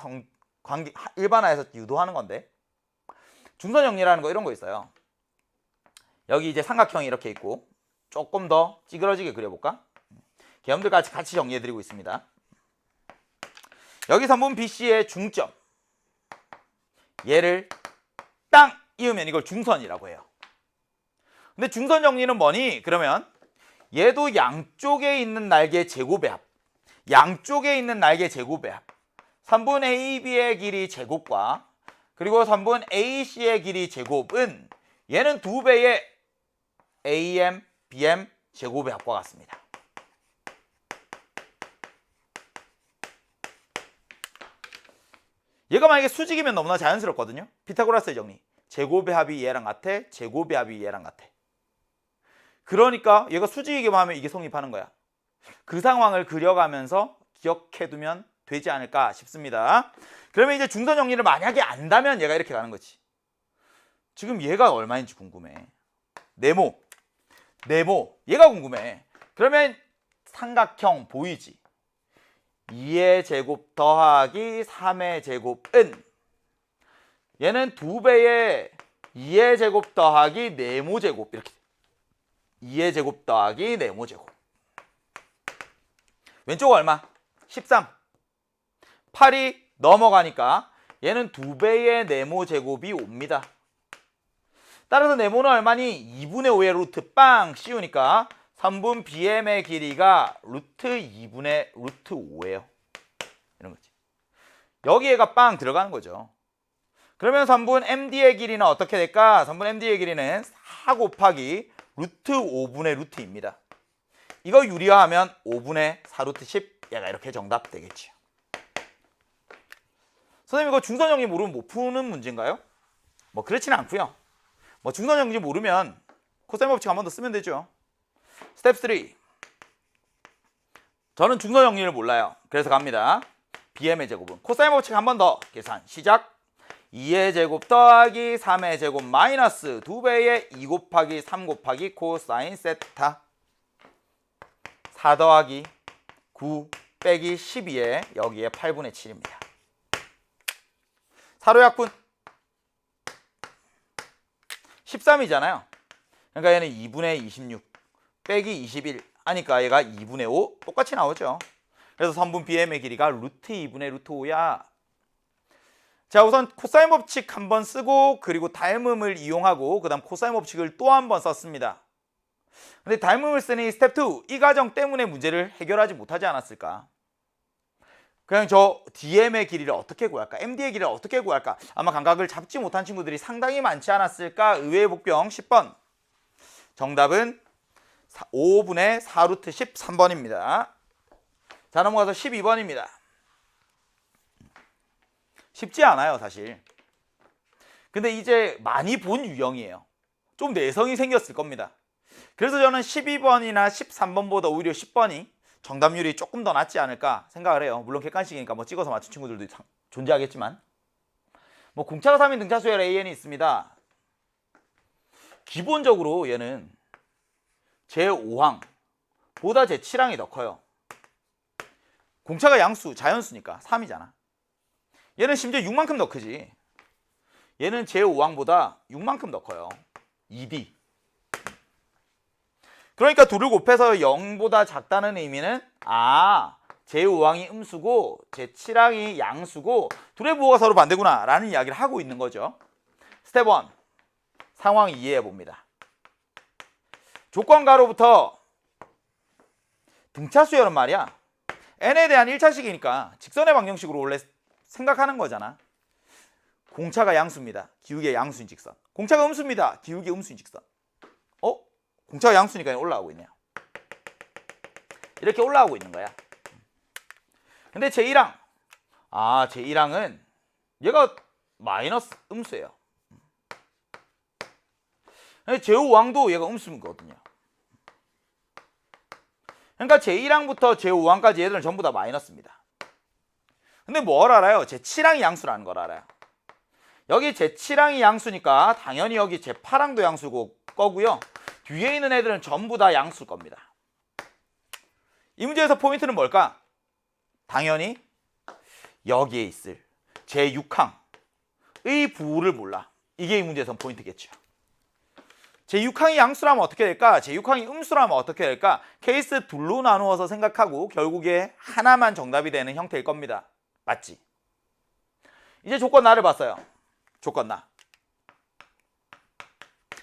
일반화해서 유도하는 건데 중선 정리라는 거 이런 거 있어요. 여기 이제 삼각형이 이렇게 있고 조금 더 찌그러지게 그려볼까? 개념들까지 같이 정리해드리고 있습니다. 여기 선분 BC의 중점 얘를 땅 이으면 이걸 중선이라고 해요. 근데 중선 정리는 뭐니? 그러면 얘도 양쪽에 있는 날개 제곱의 합. 양쪽에 있는 날개 제곱의 합. 3분 AB의 길이 제곱과 그리고 3분 AC의 길이 제곱은 얘는 2배의 AM, BM 제곱의 합과 같습니다. 얘가 만약에 수직이면 너무나 자연스럽거든요. 피타고라스의 정리. 제곱의 합이 얘랑 같아. 제곱의 합이 얘랑 같아. 그러니까 얘가 수직이기만 하면 이게 성립하는 거야. 그 상황을 그려가면서 기억해두면 되지 않을까 싶습니다. 그러면 이제 중선 정리를 만약에 안다면 얘가 이렇게 가는 거지. 지금 얘가 얼마인지 궁금해. 네모 얘가 궁금해. 그러면 삼각형 보이지? 2의 제곱 더하기 3의 제곱은 얘는 2배의 2의 제곱 더하기 네모 제곱 이렇게 2의 제곱 더하기 네모 제곱. 왼쪽 얼마? 13. 8이 넘어가니까 얘는 2배의 네모 제곱이 5입니다. 따라서 네모는 얼마니? 2분의 5의 루트 빵 씌우니까 3분 BM의 길이가 루트 2분의 루트 5예요. 이런 거지. 여기에가 빵 들어가는 거죠. 그러면 3분 MD의 길이는 어떻게 될까? 3분 MD의 길이는 4 곱하기 루트 5분의 루트입니다. 이거 유리화하면 5분의 4루트 10 얘가 이렇게 정답 되겠죠. 선생님 이거 중선형이 모르면 못 푸는 문제인가요? 뭐 그렇지는 않고요. 뭐 중선형인지 모르면 코사인 법칙 한 번 더 쓰면 되죠. 스텝 3. 저는 중선형리를 몰라요. 그래서 갑니다. BM의 제곱은 코사인 법칙 한 번 더 계산 시작. 2의 제곱 더하기 3의 제곱 마이너스 2배의 2 곱하기 3 곱하기 코사인 세타 4 더하기 9 빼기 12에 여기에 8분의 7입니다. 사로약분 13이잖아요. 그러니까 얘는 2분의 26 빼기 21 하니까 얘가 2분의 5 똑같이 나오죠. 그래서 3분 BM의 길이가 루트 2분의 루트 5야. 자, 우선 코사인 법칙 한번 쓰고 그리고 닮음을 이용하고 그 다음 코사인 법칙을 또 한 번 썼습니다. 근데 닮음을 쓰는 이 스텝 2, 이 과정 때문에 문제를 해결하지 못하지 않았을까? 그냥 저 DM의 길이를 어떻게 구할까? MD의 길이를 어떻게 구할까? 아마 감각을 잡지 못한 친구들이 상당히 많지 않았을까? 의외의 복병 10번. 정답은 5분의 4루트 13번입니다. 자, 넘어가서 12번입니다. 쉽지 않아요, 사실. 근데 이제 많이 본 유형이에요. 좀 내성이 생겼을 겁니다. 그래서 저는 12번이나 13번보다 오히려 10번이 정답률이 조금 더 낮지 않을까 생각을 해요. 물론 객관식이니까 뭐 찍어서 맞춘 친구들도 존재하겠지만 뭐 공차가 3인 등차수열 AN이 있습니다. 기본적으로 얘는 제5항보다 제7항이 더 커요. 공차가 양수, 자연수니까 3이잖아. 얘는 심지어 6만큼 더 크지. 얘는 제5항보다 6만큼 더 커요. 2D. 그러니까 둘을 곱해서 0보다 작다는 의미는 제5항이 음수고 제7항이 양수고 둘의 부호가 서로 반대구나 라는 이야기를 하고 있는 거죠. 스텝 1. 상황 이해해 봅니다. 조건가로부터 등차수열은 말이야. n에 대한 1차식이니까 직선의 방정식으로 원래 생각하는 거잖아. 공차가 양수입니다. 기울기의 양수인 직선. 공차가 음수입니다. 기울기의 음수인 직선. 공차가 양수니까 올라가고 있네요. 이렇게 올라가고 있는 거야. 근데 제1항. 제1항은 얘가 마이너스 음수예요. 제5항도 얘가 음수거든요. 그러니까 제1항부터 제5항까지 얘들은 전부 다 마이너스입니다. 근데 뭘 알아요? 제7항이 양수라는 걸 알아요. 여기 제7항이 양수니까 당연히 여기 제8항도 양수고 거고요. 뒤에 있는 애들은 전부 다 양수일 겁니다. 이 문제에서 포인트는 뭘까? 당연히 여기에 있을 제6항의 부호를 몰라. 이게 이 문제에서 포인트겠죠. 제6항이 양수라면 어떻게 될까? 제6항이 음수라면 어떻게 될까? 케이스 둘로 나누어서 생각하고 결국에 하나만 정답이 되는 형태일 겁니다. 맞지? 이제 조건 나를 봤어요. 조건 나.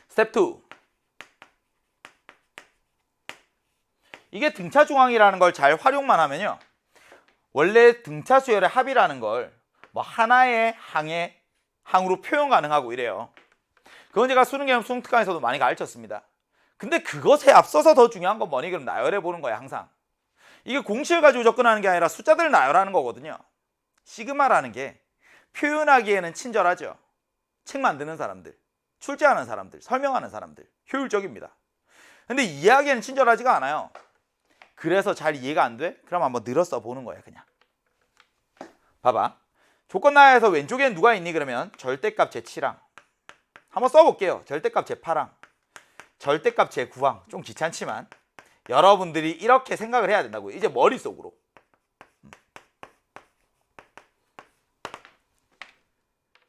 스텝 2. 이게 등차 중항이라는 걸 잘 활용만 하면요. 원래 등차 수열의 합이라는 걸 뭐 하나의 항으로 표현 가능하고 이래요. 그건 제가 수능계획 수능특강에서도 많이 가르쳤습니다. 근데 그것에 앞서서 더 중요한 건 뭐니? 그럼 나열해 보는 거야, 항상. 이게 공식을 가지고 접근하는 게 아니라 숫자들을 나열하는 거거든요. 시그마라는 게 표현하기에는 친절하죠. 책 만드는 사람들, 출제하는 사람들, 설명하는 사람들, 효율적입니다. 근데 이해하기에는 친절하지가 않아요. 그래서 잘 이해가 안 돼? 그럼 한번 늘어 보는 거야, 그냥. 봐봐. 조건 나에서 왼쪽에는 누가 있니? 그러면 절대값 제7항. 한번 써볼게요. 절대값 제8항. 절대값 제9항. 좀 귀찮지만 여러분들이 이렇게 생각을 해야 된다고요. 이제 머릿속으로.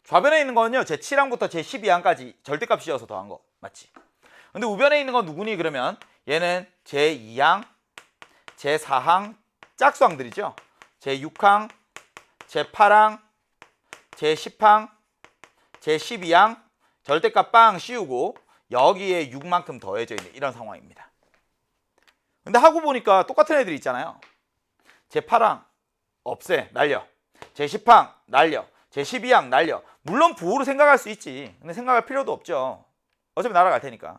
좌변에 있는 거는요. 제7항부터 제12항까지 절대값 씌워서 더한 거. 맞지? 근데 우변에 있는 건 누구니? 그러면 얘는 제2항, 제4항, 짝수항들이죠. 제6항, 제8항, 제10항, 제12항 절대값 빵 씌우고 여기에 6만큼 더해져 있는 이런 상황입니다. 근데 하고 보니까 똑같은 애들이 있잖아요. 제8항 없애, 날려. 제10항 날려. 제12항 날려. 물론 부호로 생각할 수 있지. 근데 생각할 필요도 없죠. 어차피 날아갈 테니까.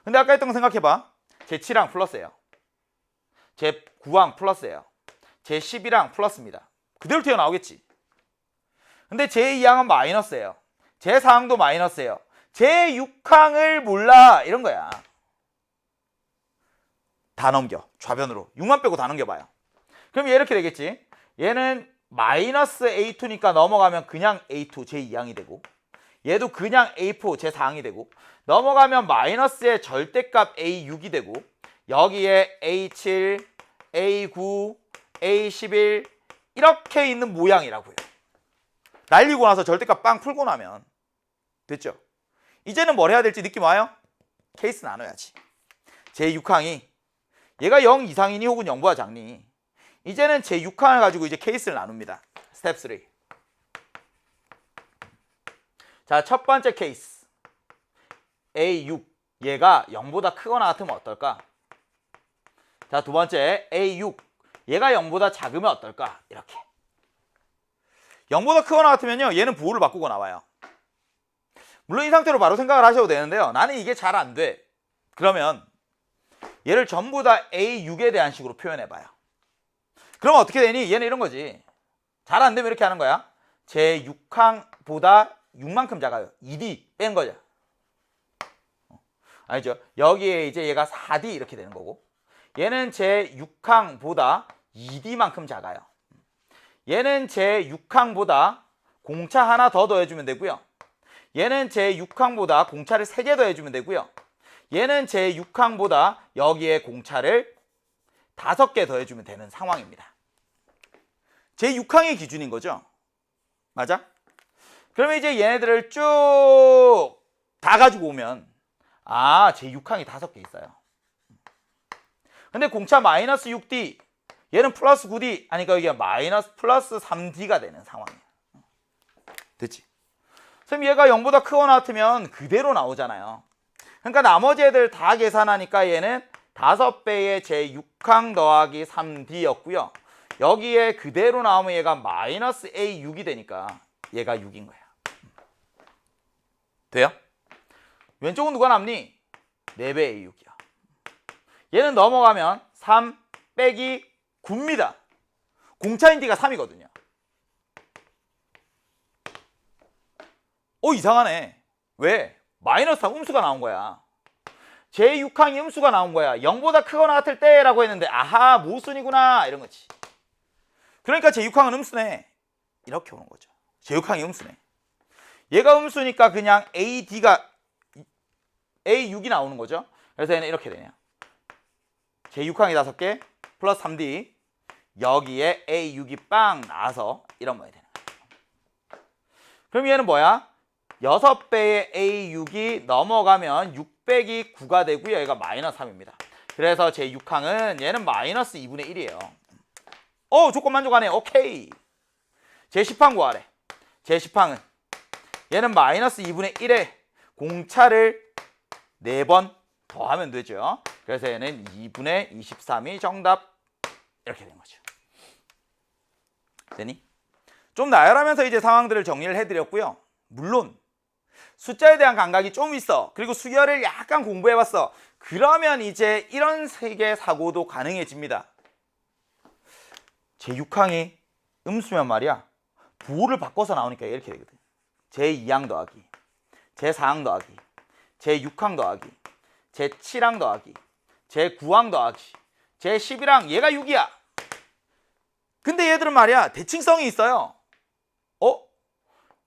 근데 아까 했던 거 생각해봐. 제7항 플러스예요. 제9항 플러스예요. 제11항 플러스입니다. 그대로 튀어나오겠지. 근데 제2항은 마이너스예요. 제4항도 마이너스예요. 제6항을 몰라 이런 거야. 다 넘겨. 좌변으로. 6만 빼고 다 넘겨봐요. 그럼 얘 이렇게 되겠지. 얘는 마이너스 A2니까 넘어가면 그냥 A2 제2항이 되고, 얘도 그냥 A4 제4항이 되고, 넘어가면 마이너스의 절대값 A6이 되고, 여기에 A7, A9, A11 이렇게 있는 모양이라고요. 날리고 나서 절대값 빵 풀고 나면 됐죠? 이제는 뭘 해야 될지 느낌 와요? 케이스 나눠야지. 제6항이 얘가 0 이상이니 혹은 0보다 작니? 이제는 제6항을 가지고 이제 케이스를 나눕니다. 스텝 3. 자, 첫 번째 케이스. A6. 얘가 0보다 크거나 같으면 어떨까? 자, 두 번째 A6. 얘가 0보다 작으면 어떨까? 이렇게. 0보다 크거나 같으면요. 얘는 부호를 바꾸고 나와요. 물론 이 상태로 바로 생각을 하셔도 되는데요. 나는 이게 잘 안 돼. 그러면 얘를 전부 다 A6에 대한 식으로 표현해봐요. 그러면 어떻게 되니? 얘는 이런 거지. 잘 안 되면 이렇게 하는 거야. 제6항보다 6만큼 작아요. 2D 뺀 거죠. 알죠? 여기에 이제 얘가 4D 이렇게 되는 거고, 얘는 제6항보다 2D만큼 작아요. 얘는 제6항보다 공차 하나 더 더해주면 되고요. 얘는 제6항보다 공차를 3개 더해주면 되고요. 얘는 제6항보다 여기에 공차를 5개 더해주면 되는 상황입니다. 제6항의 기준인 거죠. 맞아? 그러면 이제 얘네들을 쭉 다 가지고 오면 제6항이 5개 있어요. 근데 공차 마이너스 6D, 얘는 플러스 9D, 그러니까 여기가 마이너스 플러스 3D가 되는 상황이에요. 됐지? 그럼 얘가 0보다 크거나 같으면 그대로 나오잖아요. 그러니까 나머지 애들 다 계산하니까 얘는 5배의 제6항 더하기 3D였고요. 여기에 그대로 나오면 얘가 마이너스 A6이 되니까 얘가 6인 거야. 돼요? 왼쪽은 누가 남니? 4배 A6이야. 얘는 넘어가면 3 빼기 9입니다. 공차인 D가 3이거든요. 이상하네. 왜? 마이너스 3 음수가 나온 거야. 제6항이 음수가 나온 거야. 0보다 크거나 같을 때라고 했는데 모순이구나 이런 거지. 그러니까 제6항은 음수네. 이렇게 오는 거죠. 제6항이 음수네. 얘가 음수니까 그냥 A6이 나오는 거죠. 그래서 얘는 이렇게 되네요. 제6항이 5개 플러스 3D, 여기에 A6이 빵 나와서 이런 모양이 되는 거예요. 그럼 얘는 뭐야? 6배의 A6이 넘어가면 600이 9가 되고요. 얘가 마이너스 3입니다. 그래서 제6항은 얘는 마이너스 2분의 1이에요. 조건 만족하네. 오케이. 제10항 구하래. 제10항은 얘는 마이너스 2분의 1에 공차를 4번 더하면 되죠. 그래서 얘는 2분의 23이 정답. 이렇게 된 거죠. 되니? 좀 나열하면서 이제 상황들을 정리를 해드렸고요. 물론 숫자에 대한 감각이 좀 있어. 그리고 수열을 약간 공부해봤어. 그러면 이제 이런 식의 사고도 가능해집니다. 제6항이 음수면 말이야. 부호를 바꿔서 나오니까 이렇게 되거든. 제2항 더하기, 제4항 더하기, 제6항 더하기, 제7항 더하기, 제9항 더하기, 제11항. 얘가 6이야. 근데 얘들은 말이야 대칭성이 있어요.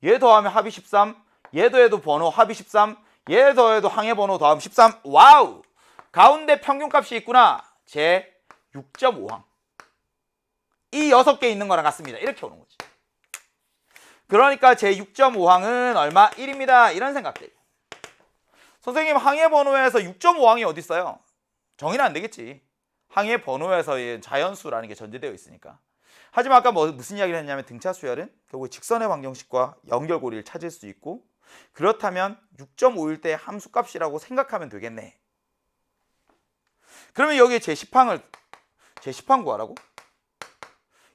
얘 더하면 합이 13, 얘도 해도 번호 합이 13, 얘 더해도 항의 번호 더하면 13. 와우! 가운데 평균값이 있구나. 제 6.5항. 이 6개 있는 거랑 같습니다. 이렇게 오는 거지. 그러니까 제 6.5항은 얼마? 1입니다. 이런 생각들. 선생님 항의 번호에서 6.5항이 어디 있어요? 정의는 안 되겠지. 항의 번호에서의 자연수라는 게 전제되어 있으니까. 하지만 아까 무슨 이야기를 했냐면 등차 수열은 결국 직선의 방정식과 연결고리를 찾을 수 있고, 그렇다면 6.5일 때 함수값이라고 생각하면 되겠네. 그러면 여기에 제10항 구하라고?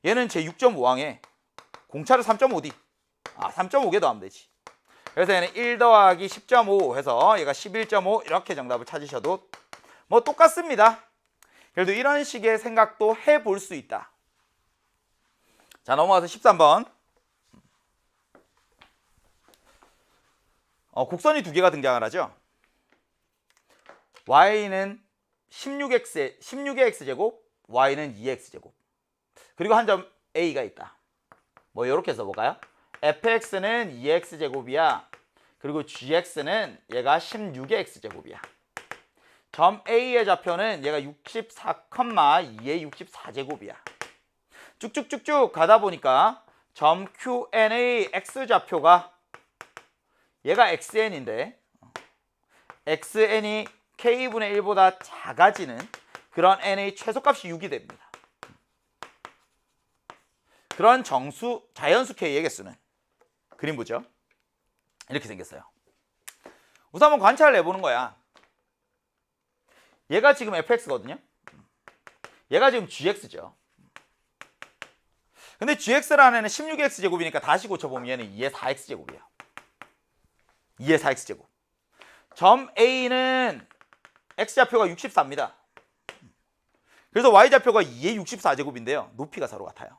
얘는 제6.5항에 공차를 3.5D 3.5개 더하면 되지. 그래서 얘는 1 더하기 10.5 해서 얘가 11.5 이렇게 정답을 찾으셔도 뭐 똑같습니다. 그래도 이런 식의 생각도 해볼 수 있다. 자, 넘어가서 13번. 곡선이 두 개가 등장을 하죠. y는 16의 x제곱, y는 2x제곱. 그리고 한 점 a가 있다. 뭐 이렇게 써볼까요? fx는 2x제곱이야. 그리고 gx는 얘가 16의 x제곱이야. 점 a의 좌표는 얘가 64,2의 64제곱이야. 쭉쭉쭉쭉 가다 보니까 점 qn의 x좌표가 얘가 xn인데 xn이 k분의 1보다 작아지는 그런 n의 최소값이 6이 됩니다. 그런 자연수 k의 개수는 그림 보죠. 이렇게 생겼어요. 우선 한번 관찰을 해보는 거야. 얘가 지금 fx거든요. 얘가 지금 gx죠. 근데 gx라는 애는 16x제곱이니까 다시 고쳐보면 얘는 2의 4x제곱이야. 2의 4x제곱. 점 a는 x좌표가 64입니다. 그래서 y좌표가 2의 64제곱인데요. 높이가 서로 같아요.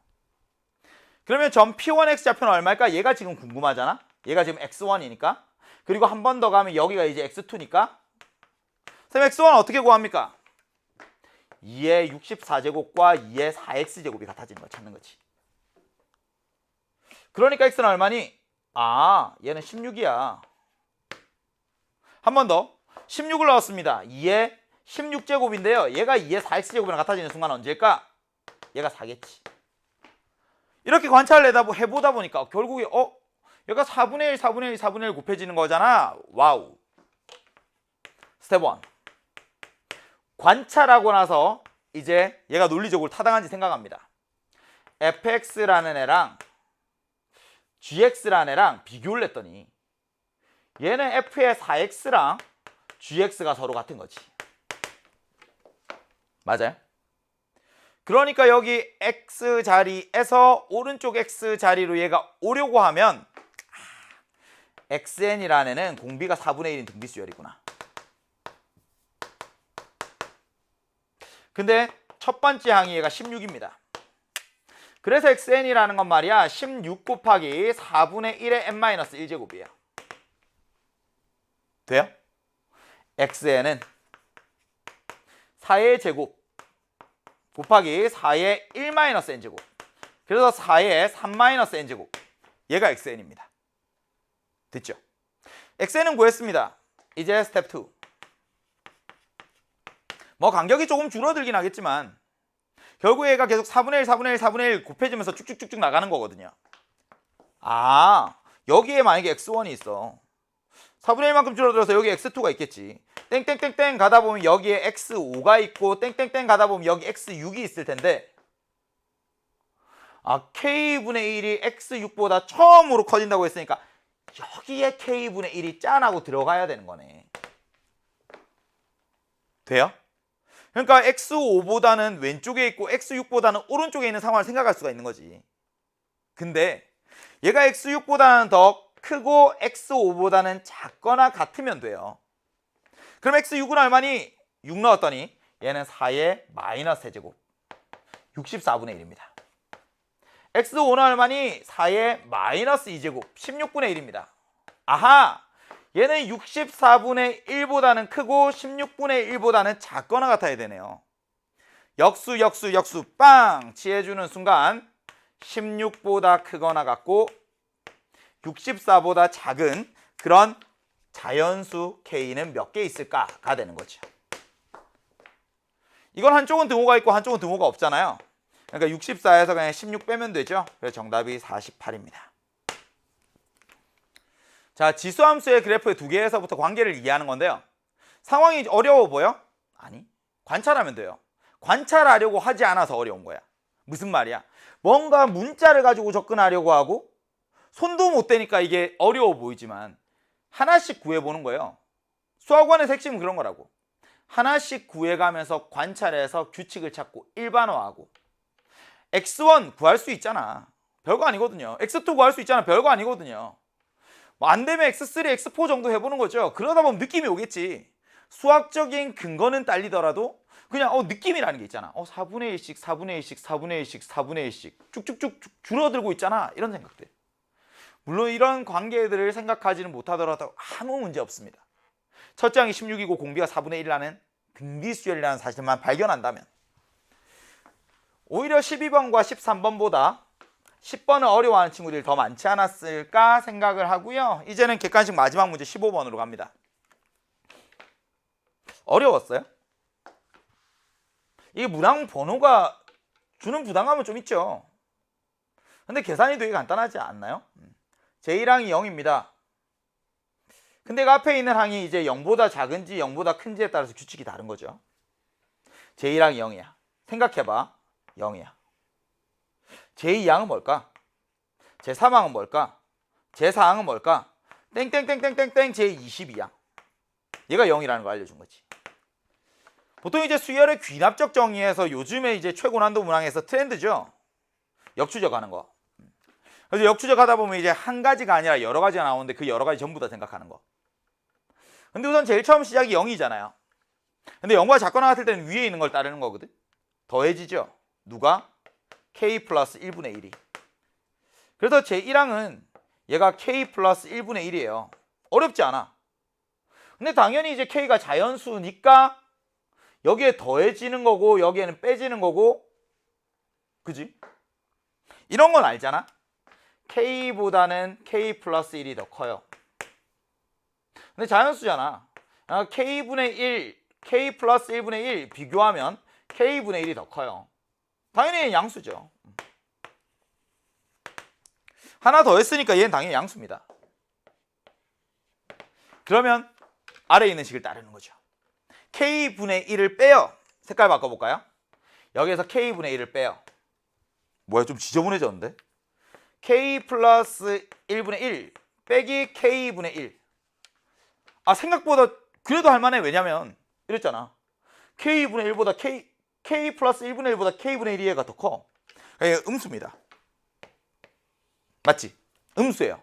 그러면 점 P1X 좌표는 얼마일까? 얘가 지금 궁금하잖아. 얘가 지금 X1이니까. 그리고 한 번 더 가면 여기가 이제 X2니까. 선생님 X1 어떻게 구합니까? 2의 64제곱과 2의 4X제곱이 같아지는 걸 찾는 거지. 그러니까 X는 얼마니? 얘는 16이야. 한 번 더. 16을 넣었습니다. 2의 16제곱인데요. 얘가 2의 4X제곱이랑 같아지는 순간 언제일까? 얘가 4겠지. 이렇게 관찰을 해보다 보니까 결국에 얘가 4분의 1, 4분의 1, 4분의 1 곱해지는 거잖아. 와우. 스텝 1. 관찰하고 나서 이제 얘가 논리적으로 타당한지 생각합니다. fx라는 애랑 gx라는 애랑 비교를 했더니 얘는 f의 4x랑 gx가 서로 같은 거지. 맞아요? 그러니까 여기 x 자리에서 오른쪽 x 자리로 얘가 오려고 하면 xn이라는 애는 공비가 4분의 1인 등비수열이구나. 근데 첫 번째 항이 얘가 16입니다. 그래서 xn이라는 건 말이야 16 곱하기 4분의 1의 n-1제곱이에요. 돼요? xn은 4의 제곱 곱하기 4의 1-n제곱. 그래서 4의 3-n제곱. 얘가 xn입니다. 됐죠? xn은 구했습니다. 이제 스텝 2. 뭐 간격이 조금 줄어들긴 하겠지만 결국 얘가 계속 4분의 1, 4분의 1, 4분의 1 곱해지면서 쭉쭉쭉쭉 나가는 거거든요. 여기에 만약에 x1이 있어. 4분의 1만큼 줄어들어서 여기 x2가 있겠지. 땡땡땡땡 가다 보면 여기에 x5가 있고 땡땡땡 가다 보면 여기 x6이 있을 텐데 k분의 1이 x6보다 처음으로 커진다고 했으니까 여기에 k분의 1이 짠 하고 들어가야 되는 거네. 돼요? 그러니까 x5보다는 왼쪽에 있고 x6보다는 오른쪽에 있는 상황을 생각할 수가 있는 거지. 근데 얘가 x6보다는 더 크고 x5보다는 작거나 같으면 돼요. 그럼 x6은 얼마니? 6 넣었더니 얘는 4의 마이너스 세제곱 64분의 1입니다. x5는 얼마니? 4의 마이너스 2제곱 16분의 1입니다. 얘는 64분의 1보다는 크고 16분의 1보다는 작거나 같아야 되네요. 역수 빵 취해주는 순간 16보다 크거나 같고 64보다 작은 그런 자연수 k는 몇 개 있을까가 되는 거죠. 이건 한쪽은 등호가 있고 한쪽은 등호가 없잖아요. 그러니까 64에서 그냥 16 빼면 되죠. 그래서 정답이 48입니다. 자, 지수함수의 그래프의 두 개에서부터 관계를 이해하는 건데요. 상황이 어려워 보여? 아니, 관찰하면 돼요. 관찰하려고 하지 않아서 어려운 거야. 무슨 말이야? 뭔가 문자를 가지고 접근하려고 하고 손도 못 대니까 이게 어려워 보이지만 하나씩 구해보는 거예요. 수학원의 핵심은 그런 거라고. 하나씩 구해가면서 관찰해서 규칙을 찾고 일반화하고. x1 구할 수 있잖아. 별거 아니거든요. x2 구할 수 있잖아. 별거 아니거든요. 뭐 안 되면 x3, x4 정도 해보는 거죠. 그러다 보면 느낌이 오겠지. 수학적인 근거는 딸리더라도 그냥 느낌이라는 게 있잖아. 4분의 1씩, 4분의 1씩, 4분의 1씩, 4분의 1씩 쭉쭉쭉 줄어들고 있잖아. 이런 생각들. 물론 이런 관계들을 생각하지는 못하더라도 아무 문제 없습니다. 첫째 항이 16이고 공비가 4분의 1이라는 등비수열이라는 사실만 발견한다면 오히려 12번과 13번보다 10번을 어려워하는 친구들이 더 많지 않았을까 생각을 하고요. 이제는 객관식 마지막 문제 15번으로 갑니다. 어려웠어요? 이게 문항 번호가 주는 부담감은 좀 있죠. 근데 계산이 되게 간단하지 않나요? 제1항이 0입니다. 근데 그 앞에 있는 항이 이제 0보다 작은지 0보다 큰지에 따라서 규칙이 다른 거죠. 제1항이 0이야. 생각해봐. 0이야. 제2항은 뭘까? 제3항은 뭘까? 제4항은 뭘까? 땡땡땡땡땡땡 제22항. 얘가 0이라는 거 알려준 거지. 보통 이제 수열의 귀납적 정의에서 요즘에 이제 최고 난도 문항에서 트렌드죠. 역추적하는 거. 그래서 역추적하다 보면 이제 한 가지가 아니라 여러 가지가 나오는데 그 여러 가지 전부 다 생각하는 거. 근데 우선 제일 처음 시작이 0이잖아요. 근데 0보다 작거나 같을 때는 위에 있는 걸 따르는 거거든. 더해지죠. 누가? k 플러스 1분의 1이. 그래서 제1항은 얘가 k 플러스 1분의 1이에요. 어렵지 않아. 근데 당연히 이제 k가 자연수니까 여기에 더해지는 거고 여기에는 빼지는 거고, 그지? 이런 건 알잖아. k보다는 k 플러스 1이 더 커요. 근데 자연수잖아. k분의 1, k 플러스 1분의 1 비교하면 k분의 1이 더 커요. 당연히 양수죠. 하나 더 했으니까 얘는 당연히 양수입니다. 그러면 아래에 있는 식을 따르는 거죠. k분의 1을 빼요. 색깔 바꿔볼까요? 여기에서 k분의 1을 빼요. 뭐야, 좀 지저분해졌는데? k 플러스 1분의 1 빼기 k분의 1. 생각보다 그래도 할만해. 왜냐면 이랬잖아. k분의 1보다 k 플러스 1분의 1보다 k분의 1이 얘가 더 커. 음수입니다. 맞지? 음수예요.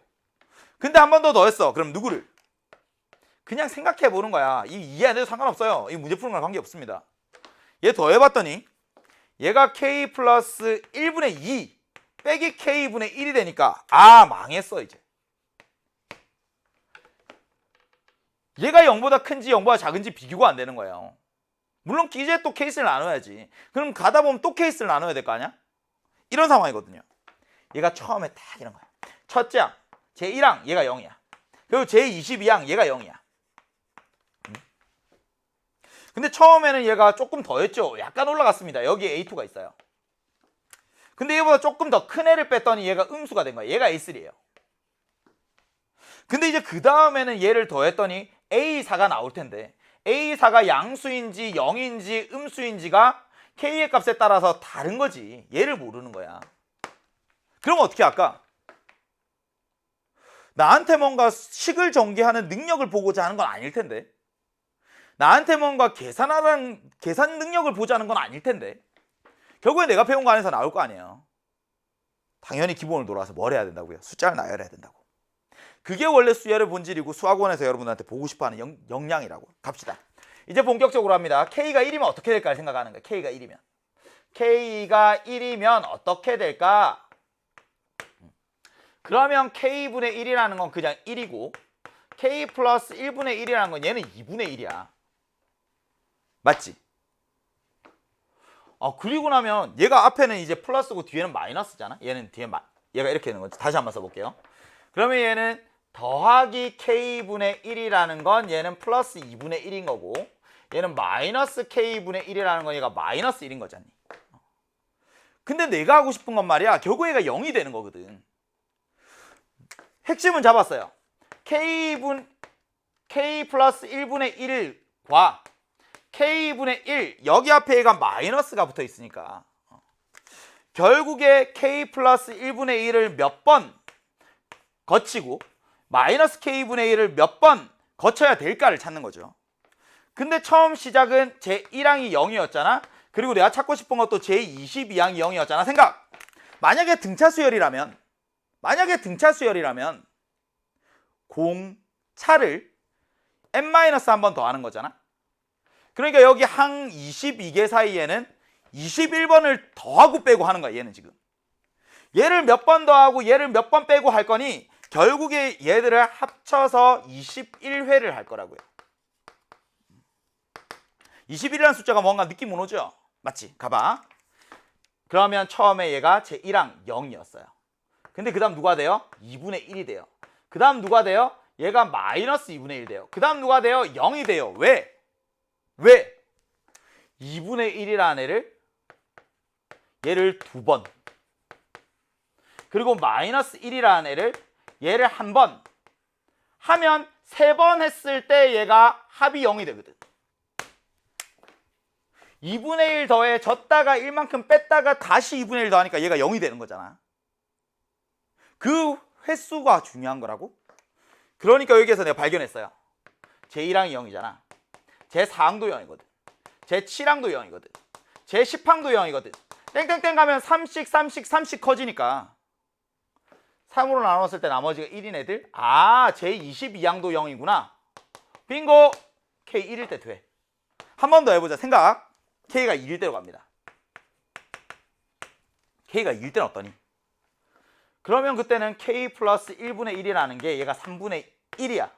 근데 한 번 더 더했어. 그럼 누구를? 그냥 생각해 보는 거야. 이해 안 해도 상관없어요. 이 문제 푸는 거랑 관계없습니다. 얘 더해봤더니 얘가 k 플러스 1분의 2 빼기 k분의 1이 되니까 망했어 이제. 얘가 0보다 큰지 0보다 작은지 비교가 안 되는 거예요. 물론 이제 또 케이스를 나눠야지. 그럼 가다 보면 또 케이스를 나눠야 될 거 아니야? 이런 상황이거든요. 얘가 처음에 딱 이런 거야. 첫째 항, 제1항 얘가 0이야. 그리고 제22항 얘가 0이야. 근데 처음에는 얘가 조금 더 했죠. 약간 올라갔습니다. 여기에 A2가 있어요. 근데 얘보다 조금 더 큰 애를 뺐더니 얘가 음수가 된 거야. 얘가 A3예요. 근데 이제 그 다음에는 얘를 더했더니 A4가 나올 텐데 A4가 양수인지 0인지 음수인지가 K의 값에 따라서 다른 거지. 얘를 모르는 거야. 그럼 어떻게 할까? 나한테 뭔가 식을 전개하는 능력을 보고자 하는 건 아닐 텐데, 나한테 뭔가 계산 능력을 보자는 건 아닐 텐데, 결국에 내가 배운 거 안에서 나올 거 아니에요. 당연히 기본을 돌아서 뭘 해야 된다고요? 숫자를 나열해야 된다고. 그게 원래 수열의 본질이고 수학원에서 여러분들한테 보고 싶어하는 역량이라고. 갑시다. 이제 본격적으로 합니다. K가 1이면 어떻게 될까 생각하는 거야. K가 1이면. K가 1이면 어떻게 될까? 그러면 K분의 1이라는 건 그냥 1이고 K 플러스 1분의 1이라는 건 얘는 2분의 1이야. 맞지? 그리고 나면 얘가 앞에는 이제 플러스고 뒤에는 마이너스잖아. 얘는 뒤에 얘가 이렇게 되는 거지. 다시 한번 써볼게요. 그러면 얘는 더하기 K분의 1이라는 건 얘는 플러스 2분의 1인 거고, 얘는 마이너스 K분의 1이라는 건 얘가 마이너스 1인 거잖니. 근데 내가 하고 싶은 건 말이야, 결국 얘가 0이 되는 거거든. 핵심은 잡았어요. K 플러스 1분의 1과 K분의 1 여기 앞에 얘가 마이너스가 붙어 있으니까 결국에 K 플러스 1분의 1을 몇 번 거치고 마이너스 K분의 1을 몇 번 거쳐야 될까를 찾는 거죠. 근데 처음 시작은 제1항이 0이었잖아. 그리고 내가 찾고 싶은 것도 제22항이 0이었잖아. 생각! 만약에 등차 수열이라면 공차를 n-한 번 더 하는 거잖아. 그러니까 여기 항 22개 사이에는 21번을 더하고 빼고 하는 거야. 얘는 지금 얘를 몇 번 더하고 얘를 몇 번 빼고 할 거니 결국에 얘들을 합쳐서 21회를 할 거라고요. 21이라는 숫자가 뭔가 느낌 오죠? 맞지? 가봐. 그러면 처음에 얘가 제1항 0이었어요. 근데 그 다음 누가 돼요? 2분의 1이 돼요. 그 다음 누가 돼요? 얘가 마이너스 2분의 1 돼요. 그 다음 누가 돼요? 0이 돼요. 왜? 2분의 1이라는 얘를 두 번, 그리고 마이너스 1이라는 얘를 한 번 하면 세 번 했을 때 얘가 합이 0이 되거든. 2분의 1 더해 졌다가 1만큼 뺐다가 다시 2분의 1 더하니까 얘가 0이 되는 거잖아. 그 횟수가 중요한 거라고. 그러니까 여기에서 내가 발견했어요. 제1항이 0이잖아. 제4항도 0이거든. 제7항도 0이거든. 제10항도 0이거든. 땡땡땡 가면 3씩 커지니까 3으로 나눴을 때 나머지가 1인 애들. 아, 제22항도 0이구나. 빙고. K 1일 때 돼. 한 번 더 해보자. 생각. K가 2일 때로 갑니다. K가 2일 때는 어떠니? 그러면 그때는 K 플러스 1분의 1이라는 게 얘가 3분의 1이야.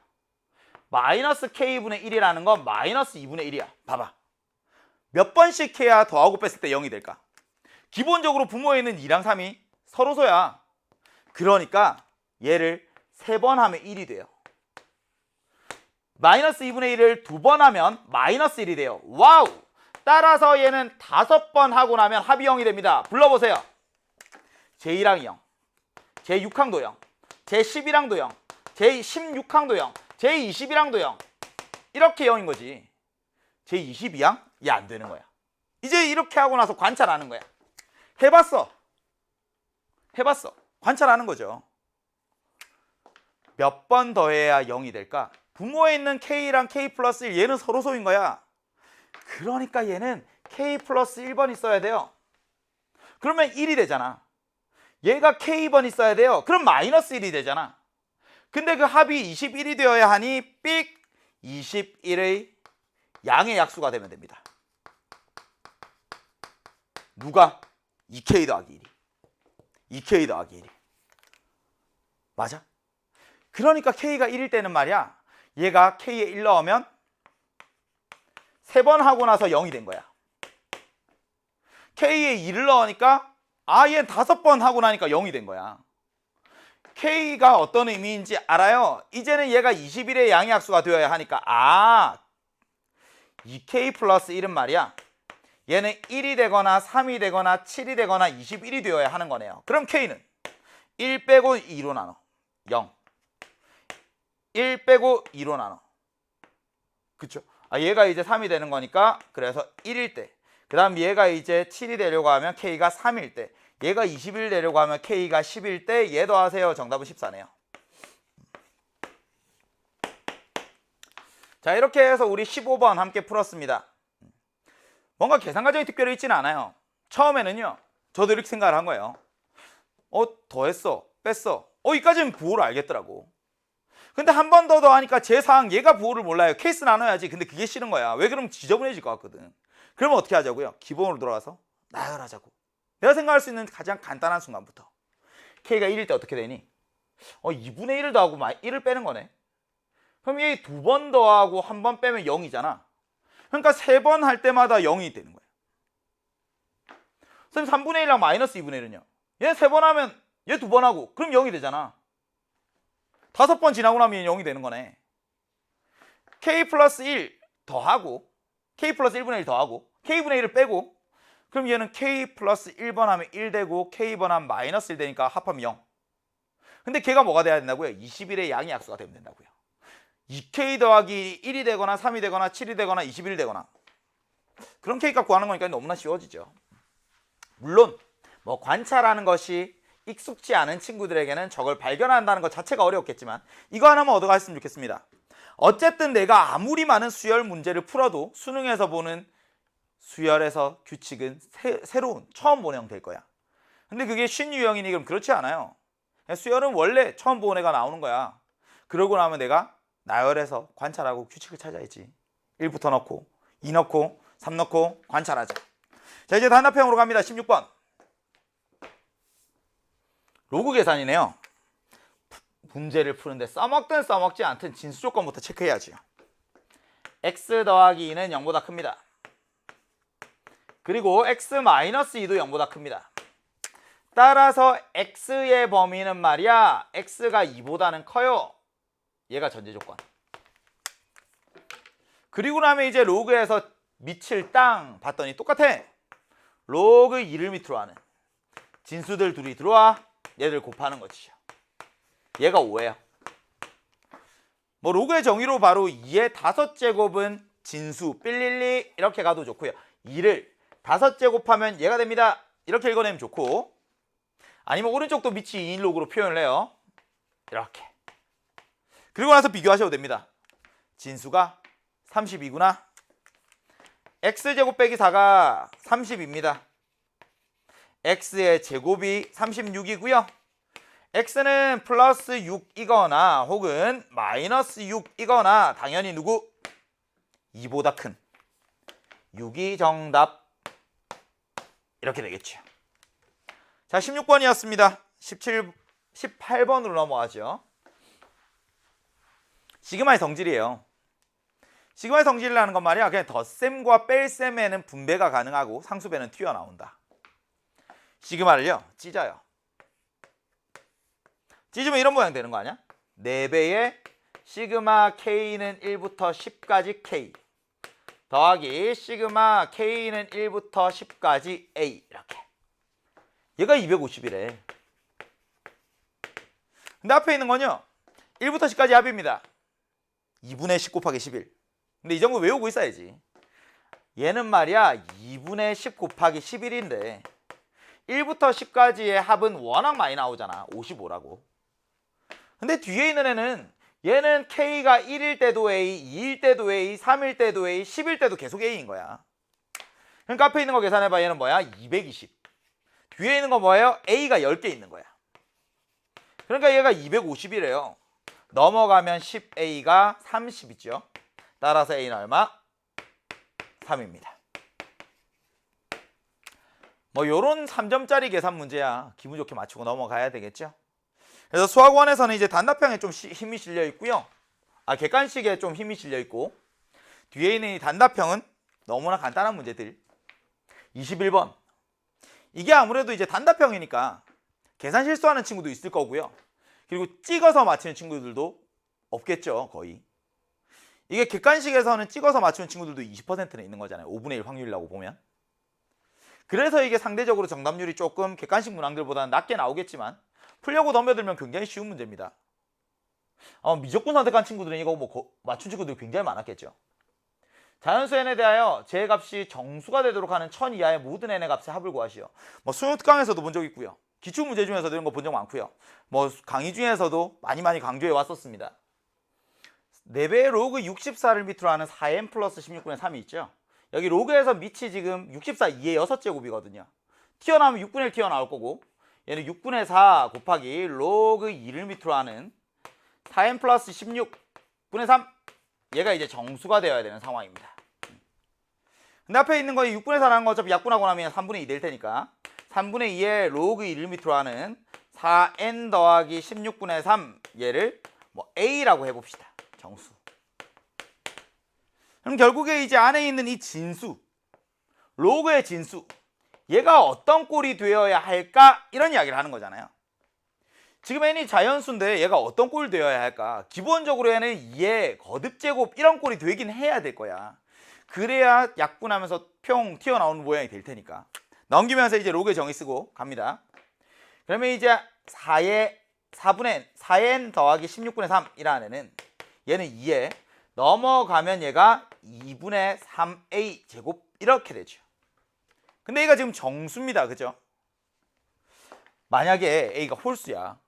마이너스 K분의 1이라는 건 마이너스 2분의 1이야. 봐봐. 몇 번씩 해야 더하고 뺐을 때 0이 될까? 기본적으로 분모에 있는 2랑 3이 서로소야. 그러니까 얘를 3번 하면 1이 돼요. 마이너스 2분의 1을 2번 하면 마이너스 1이 돼요. 와우! 따라서 얘는 5번 하고 나면 합이 0이 됩니다. 불러보세요. 제1항이 0, 제6항도 0, 제11항도 0, 제16항도 0, 제21항도 0. 이렇게 0인 거지. 제22항? 얘 안 되는 거야. 이제 이렇게 하고 나서 관찰하는 거야. 해봤어. 관찰하는 거죠. 몇 번 더해야 0이 될까? 분모에 있는 K랑 K 플러스 1 얘는 서로소인 거야. 그러니까 얘는 K 플러스 1번 있어야 돼요. 그러면 1이 되잖아. 얘가 K번 있어야 돼요. 그럼 마이너스 1이 되잖아. 근데 그 합이 21이 되어야 하니 삑 21의 양의 약수가 되면 됩니다. 누가? 2K 더하기 1이. 2K 더하기 1이. 맞아? 그러니까 K가 1일 때는 말이야. 얘가 K에 1 넣으면 3번 하고 나서 0이 된 거야. K에 2를 넣으니까 얘는 5번 하고 나니까 0이 된 거야. K가 어떤 의미인지 알아요? 이제는 얘가 21의 양의 약수가 되어야 하니까 2K 플러스 1은 말이야. 얘는 1이 되거나 3이 되거나 7이 되거나 21이 되어야 하는 거네요. 그럼 K는 1 빼고 2로 나눠. 0. 1 빼고 2로 나눠. 그쵸? 얘가 이제 3이 되는 거니까 그래서 1일 때. 그 다음 얘가 이제 7이 되려고 하면 K가 3일 때. 얘가 20일 되려고 하면 K가 10일 때. 얘 더하세요. 정답은 14네요. 자, 이렇게 해서 우리 15번 함께 풀었습니다. 뭔가 계산과정이 특별히 있지는 않아요. 처음에는요. 저도 이렇게 생각을 한 거예요. 더했어. 뺐어. 여기까지는 부호를 알겠더라고. 근데 한 번 더 더하니까 제4항 얘가 부호를 몰라요. 케이스 나눠야지. 근데 그게 싫은 거야. 왜 그러면 지저분해질 것 같거든. 그러면 어떻게 하자고요? 기본으로 돌아가서 나열하자고. 내가 생각할 수 있는 가장 간단한 순간부터. K가 1일 때 어떻게 되니? 2분의 1을 더하고 1을 빼는 거네. 그럼 얘 2번 더하고 한 번 빼면 0이잖아. 그러니까 3번 할 때마다 0이 되는 거야. 선생님 3분의 1랑 마이너스 2분의 1은요? 얘 3번 하면 얘 2번 하고 그럼 0이 되잖아. 5번 지나고 나면 0이 되는 거네. K 플러스 1 더하고 K 플러스 1분의 1 더하고 K분의 1을 빼고 그럼 얘는 K 플러스 1번 하면 1 되고 K번 하면 마이너스 1 되니까 합하면 0. 근데 걔가 뭐가 돼야 된다고요? 21의 양의 약수가 되면 된다고요. 2K 더하기 1이 되거나 3이 되거나 7이 되거나 21이 되거나 그런 K값 구하는 거니까 너무나 쉬워지죠. 물론 뭐 관찰하는 것이 익숙지 않은 친구들에게는 저걸 발견한다는 것 자체가 어려웠겠지만 이거 하나만 얻어갔으면 좋겠습니다. 어쨌든 내가 아무리 많은 수열 문제를 풀어도 수능에서 보는 수열에서 규칙은 새로운 처음 보는 형태일 거야. 근데 그게 쉰 유형이니 그럼 그렇지 않아요. 수열은 원래 처음 보는 애가 나오는 거야. 그러고 나면 내가 나열해서 관찰하고 규칙을 찾아야지. 1부터 넣고 2 넣고 3 넣고 관찰하자. 자, 이제 단답형으로 갑니다. 16번. 로그 계산이네요. 문제를 푸는데 써먹든 써먹지 않든 진수 조건부터 체크해야지. x 더하기 2는 0보다 큽니다. 그리고 x 마이너스 2도 0보다 큽니다. 따라서 x의 범위는 말이야 x가 2보다는 커요. 얘가 전제 조건. 그리고 나면 이제 로그에서 밑을 땅 봤더니 똑같아. 로그 2를 밑으로 하는 진수들 둘이 들어와 얘들 곱하는 거지. 얘가 5예요. 뭐 로그의 정의로 바로 2의 5제곱은 진수 삘릴리 이렇게 가도 좋고요. 2를 5제 곱하면 얘가 됩니다. 이렇게 읽어내면 좋고, 아니면 오른쪽도 밑이 2인 로그로 표현을 해요. 이렇게. 그리고 나서 비교하셔도 됩니다. 진수가 32구나. x제곱 빼기 4가 30입니다. x의 제곱이 36이고요. x는 플러스 6이거나 혹은 마이너스 6이거나 당연히 누구? 2보다 큰 6이 정답. 이렇게 되겠죠. 자, 16번이었습니다. 18번으로 넘어가죠. 시그마의 성질이에요. 시그마의 성질이라는 건 말이야 그냥 덧셈과 뺄셈에는 분배가 가능하고 상수배는 튀어나온다. 시그마를요 찢어요. 찢으면 이런 모양 되는 거 아니야? 4배의 시그마 K는 1부터 10까지 K 더하기 시그마 K는 1부터 10까지 A. 이렇게. 얘가 250이래. 근데 앞에 있는 건요 1부터 10까지 합입니다. 2분의 10 곱하기 11. 근데 이 정도 외우고 있어야지. 얘는 말이야 2분의 10 곱하기 11인데 1부터 10까지의 합은 워낙 많이 나오잖아. 55라고. 근데 뒤에 있는 애는 얘는 K가 1일 때도 A, 2일 때도 A, 3일 때도 A, 10일 때도 계속 A인 거야. 그러니까 앞에 있는 거 계산해봐. 얘는 뭐야? 220. 뒤에 있는 거 뭐예요? A가 10개 있는 거야. 그러니까 얘가 250이래요. 넘어가면 10A가 30이죠. 따라서 A는 얼마? 3입니다. 뭐 요런 3점짜리 계산 문제야. 기분 좋게 맞추고 넘어가야 되겠죠. 그래서 수학원에서는 이제 단답형에 좀 힘이 실려 있고요. 객관식에 좀 힘이 실려 있고, 뒤에 있는 이 단답형은 너무나 간단한 문제들. 21번. 이게 아무래도 이제 단답형이니까 계산 실수하는 친구도 있을 거고요. 그리고 찍어서 맞히는 친구들도 없겠죠, 거의. 이게 객관식에서는 찍어서 맞추는 친구들도 20%는 있는 거잖아요. 5분의 1 확률이라고 보면. 그래서 이게 상대적으로 정답률이 조금 객관식 문항들보다는 낮게 나오겠지만 풀려고 덤벼들면 굉장히 쉬운 문제입니다. 미적분 선택한 친구들은 이거 뭐 맞춘 친구들이 굉장히 많았겠죠. 자연수 n에 대하여 제 값이 정수가 되도록 하는 1000 이하의 모든 n의 값의 합을 구하시오. 뭐 수능 특강에서도 본 적 있고요. 기출 문제 중에서도 이런 거 본 적 많고요. 뭐 강의 중에서도 많이 강조해 왔었습니다. 4배의 로그 64를 밑으로 하는 4n 플러스 16분의 3이 있죠. 여기 로그에서 밑이 지금 64 2의 6제곱이거든요. 튀어나오면 6분의 1 튀어나올 거고, 얘는 6분의 4 곱하기 로그 2를 밑으로 하는 4n 플러스 16분의 3. 얘가 이제 정수가 되어야 되는 상황입니다. 근데 앞에 있는 거 6분의 4라는 거 어차피 약분하고 나면 3분의 2 될 테니까 3분의 2의 로그 1을 밑으로 하는 4n 더하기 16분의 3 얘를 뭐 A라고 해봅시다. 정수. 그럼 결국에 이제 안에 있는 이 진수, 로그의 진수, 얘가 어떤 꼴이 되어야 할까? 이런 이야기를 하는 거잖아요. 지금 n이 자연수인데 얘가 어떤 꼴이 되어야 할까? 기본적으로 얘는 2의 거듭제곱 이런 꼴이 되긴 해야 될 거야. 그래야 약분하면서 평 튀어나오는 모양이 될 테니까. 넘기면서 이제 로그의 정의 쓰고 갑니다. 그러면 이제 4n 더하기 16분의 3이라는 애는 얘는 2에 넘어가면 얘가 2분의 3a 제곱 이렇게 되죠. 근데 A가 지금 정수입니다. 그죠? 만약에 A가 홀수야.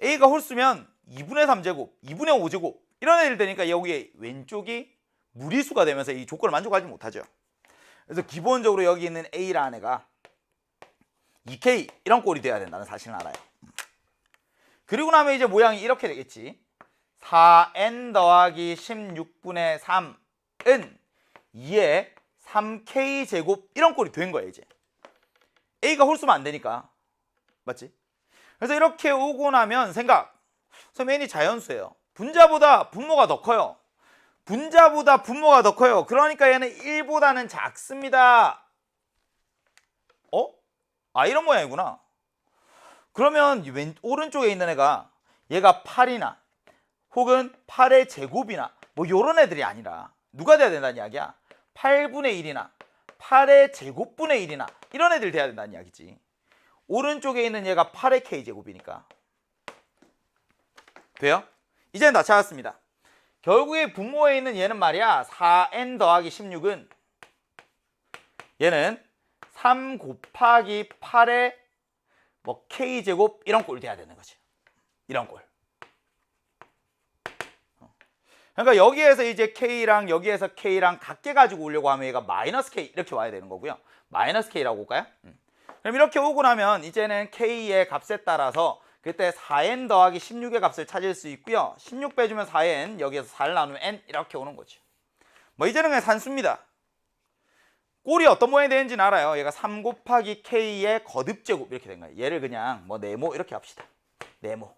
A가 홀수면 2분의 3제곱, 2분의 5제곱 이런 애들 되니까 여기 왼쪽이 무리수가 되면서 이 조건을 만족하지 못하죠. 그래서 기본적으로 여기 있는 A라는 애가 2K 이런 꼴이 돼야 된다는 사실을 알아요. 그리고 나면 이제 모양이 이렇게 되겠지. 4n 더하기 16분의 3은 2의 3K 제곱 이런 꼴이 된 거예요. 이제 A가 홀수면 안 되니까. 맞지? 그래서 이렇게 오고 나면 생각. 선생님 n이 자연수예요. 분자보다 분모가 더 커요. 분자보다 분모가 더 커요. 그러니까 얘는 1보다는 작습니다. 이런 모양이구나. 그러면 오른쪽에 있는 애가 얘가 8이나 혹은 8의 제곱이나 뭐 요런 애들이 아니라 누가 돼야 된다는 이야기야? 8분의 1이나 8의 제곱분의 1이나 이런 애들 돼야 된다는 이야기지. 오른쪽에 있는 얘가 8의 K제곱이니까. 돼요? 이제는 다 찾았습니다. 결국에 분모에 있는 얘는 말이야 4n 더하기 16은 얘는 3 곱하기 8의 뭐 K제곱 이런 꼴 돼야 되는 거지. 이런 꼴. 그러니까 여기에서 이제 K랑 여기에서 K랑 같게 가지고 오려고 하면 얘가 마이너스 K 이렇게 와야 되는 거고요. 마이너스 K라고 볼까요? 그럼 이렇게 오고 나면 이제는 K의 값에 따라서 그때 4n 더하기 16의 값을 찾을 수 있고요. 16 빼주면 4n, 여기에서 4를 나누면 n 이렇게 오는 거죠. 뭐 이제는 그냥 산수입니다. 꼴이 어떤 모양이 되는지는 알아요. 얘가 3 곱하기 K의 거듭제곱 이렇게 된 거예요. 얘를 그냥 뭐 네모 이렇게 합시다. 네모.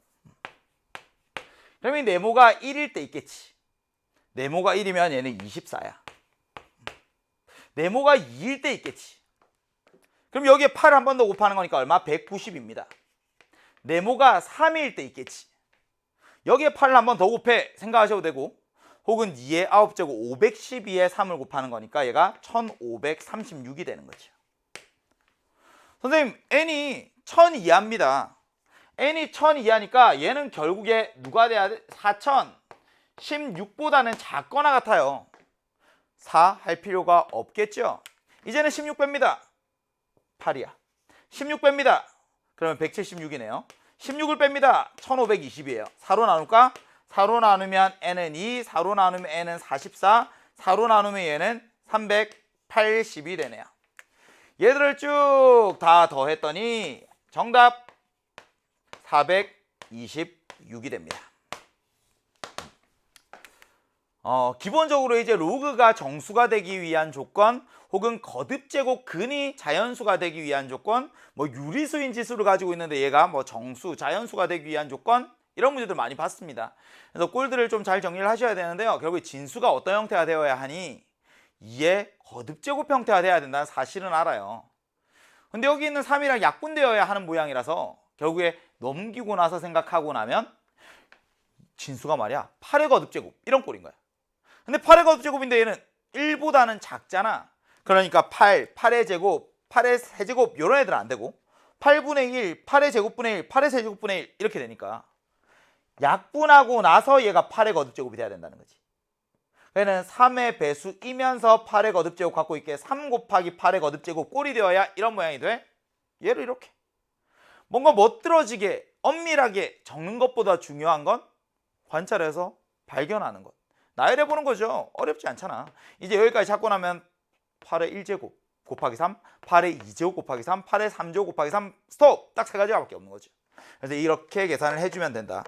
그러면 네모가 1일 때 있겠지. 네모가 1이면 얘는 24야. 네모가 2일 때 있겠지. 그럼 여기에 8을 한 번 더 곱하는 거니까 얼마? 190입니다. 네모가 3일 때 있겠지. 여기에 8을 한 번 더 곱해 생각하셔도 되고, 혹은 2의 9제곱 512에 3을 곱하는 거니까 얘가 1536이 되는 거죠. 선생님 n이 1000 이하입니다. n이 1000 이하니까 얘는 결국에 누가 돼야 돼? 4016보다는 작거나 같아요. 4 할 필요가 없겠죠. 이제는 16 뺍니다. 8이야. 16 뺍니다. 그러면 176이네요. 16을 뺍니다. 1520이에요. 4로 나눌까? 4로 나누면 n은 2, 4로 나누면 n은 44, 4로 나누면 얘는 380이 되네요. 얘들을 쭉 다 더했더니 정답 426이 됩니다. 기본적으로 이제 로그가 정수가 되기 위한 조건, 혹은 거듭제곱 근이 자연수가 되기 위한 조건, 뭐 유리수인 지수를 가지고 있는데 얘가 뭐 정수, 자연수가 되기 위한 조건, 이런 문제들 많이 봤습니다. 그래서 꼴들을 좀 잘 정리를 하셔야 되는데요. 결국 진수가 어떤 형태가 되어야 하니 2의 거듭제곱 형태가 돼야 된다는 사실은 알아요. 근데 여기 있는 3이랑 약분되어야 하는 모양이라서 결국에 넘기고 나서 생각하고 나면 진수가 말이야 8의 거듭제곱 이런 꼴인 거야. 근데 8의 거듭제곱인데 얘는 1보다는 작잖아. 그러니까 8, 8의 제곱, 8의 세제곱 이런 애들은 안 되고 8분의 1, 8의 제곱분의 1, 8의 세제곱분의 1 이렇게 되니까 약분하고 나서 얘가 8의 거듭제곱이 돼야 된다는 거지. 얘는 3의 배수이면서 8의 거듭제곱 갖고 있게 3 곱하기 8의 거듭제곱 꼴이 되어야 이런 모양이 돼. 얘를 이렇게 뭔가 멋들어지게 엄밀하게 적는 것보다 중요한 건 관찰해서 발견하는 것. 나열해 보는 거죠. 어렵지 않잖아. 이제 여기까지 잡고 나면 8의 1제곱 곱하기 3, 8의 2제곱 곱하기 3, 8의 3제곱 곱하기 3 스톱! 딱 세 가지가 밖에 없는 거죠. 그래서 이렇게 계산을 해주면 된다.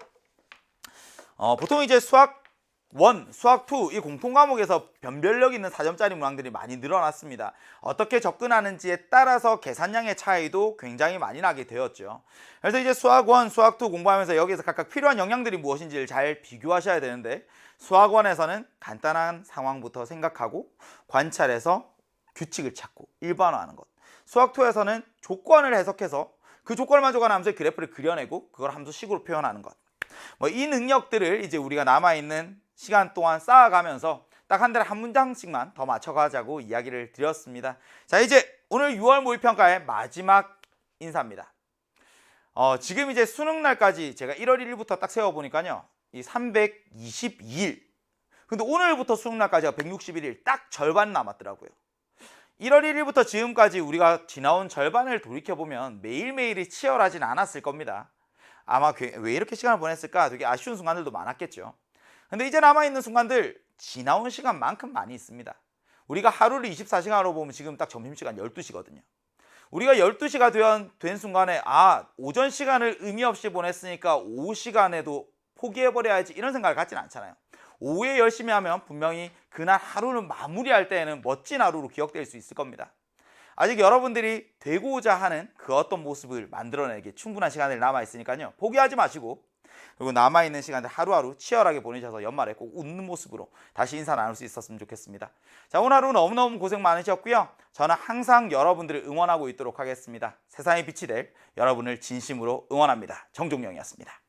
보통 이제 수학 1, 수학 2 이 공통 과목에서 변별력 있는 4점짜리 문항들이 많이 늘어났습니다. 어떻게 접근하는지에 따라서 계산량의 차이도 굉장히 많이 나게 되었죠. 그래서 이제 수학 1, 수학 2 공부하면서 여기에서 각각 필요한 영역들이 무엇인지를 잘 비교하셔야 되는데, 수학 1에서는 간단한 상황부터 생각하고 관찰해서 규칙을 찾고 일반화하는 것. 수학 2에서는 조건을 해석해서 그 조건을 만족하는 함수의 그래프를 그려내고 그걸 함수식으로 표현하는 것. 뭐 이 능력들을 이제 우리가 남아있는 시간 동안 쌓아가면서 딱 한 달에 한 문장씩만 더 맞춰가자고 이야기를 드렸습니다. 자, 이제 오늘 6월 모의평가의 마지막 인사입니다. 지금 이제 수능날까지 제가 1월 1일부터 딱 세워보니까요, 이 322일. 근데 오늘부터 수능날까지가 161일, 딱 절반 남았더라고요. 1월 1일부터 지금까지 우리가 지나온 절반을 돌이켜보면 매일매일이 치열하진 않았을 겁니다. 아마 왜 이렇게 시간을 보냈을까 되게 아쉬운 순간들도 많았겠죠. 근데 이제 남아있는 순간들 지나온 시간만큼 많이 있습니다. 우리가 하루를 24시간으로 보면 지금 딱 점심시간 12시거든요. 우리가 12시가 된 순간에 오전 시간을 의미 없이 보냈으니까 오후 시간에도 포기해버려야지 이런 생각을 갖지는 않잖아요. 오후에 열심히 하면 분명히 그날 하루를 마무리할 때에는 멋진 하루로 기억될 수 있을 겁니다. 아직 여러분들이 되고자 하는 그 어떤 모습을 만들어내기 충분한 시간이 남아있으니까요. 포기하지 마시고 그리고 남아있는 시간들 하루하루 치열하게 보내셔서 연말에 꼭 웃는 모습으로 다시 인사 나눌 수 있었으면 좋겠습니다. 자, 오늘 하루 너무너무 고생 많으셨고요. 저는 항상 여러분들을 응원하고 있도록 하겠습니다. 세상의 빛이 될 여러분을 진심으로 응원합니다. 정종영이었습니다.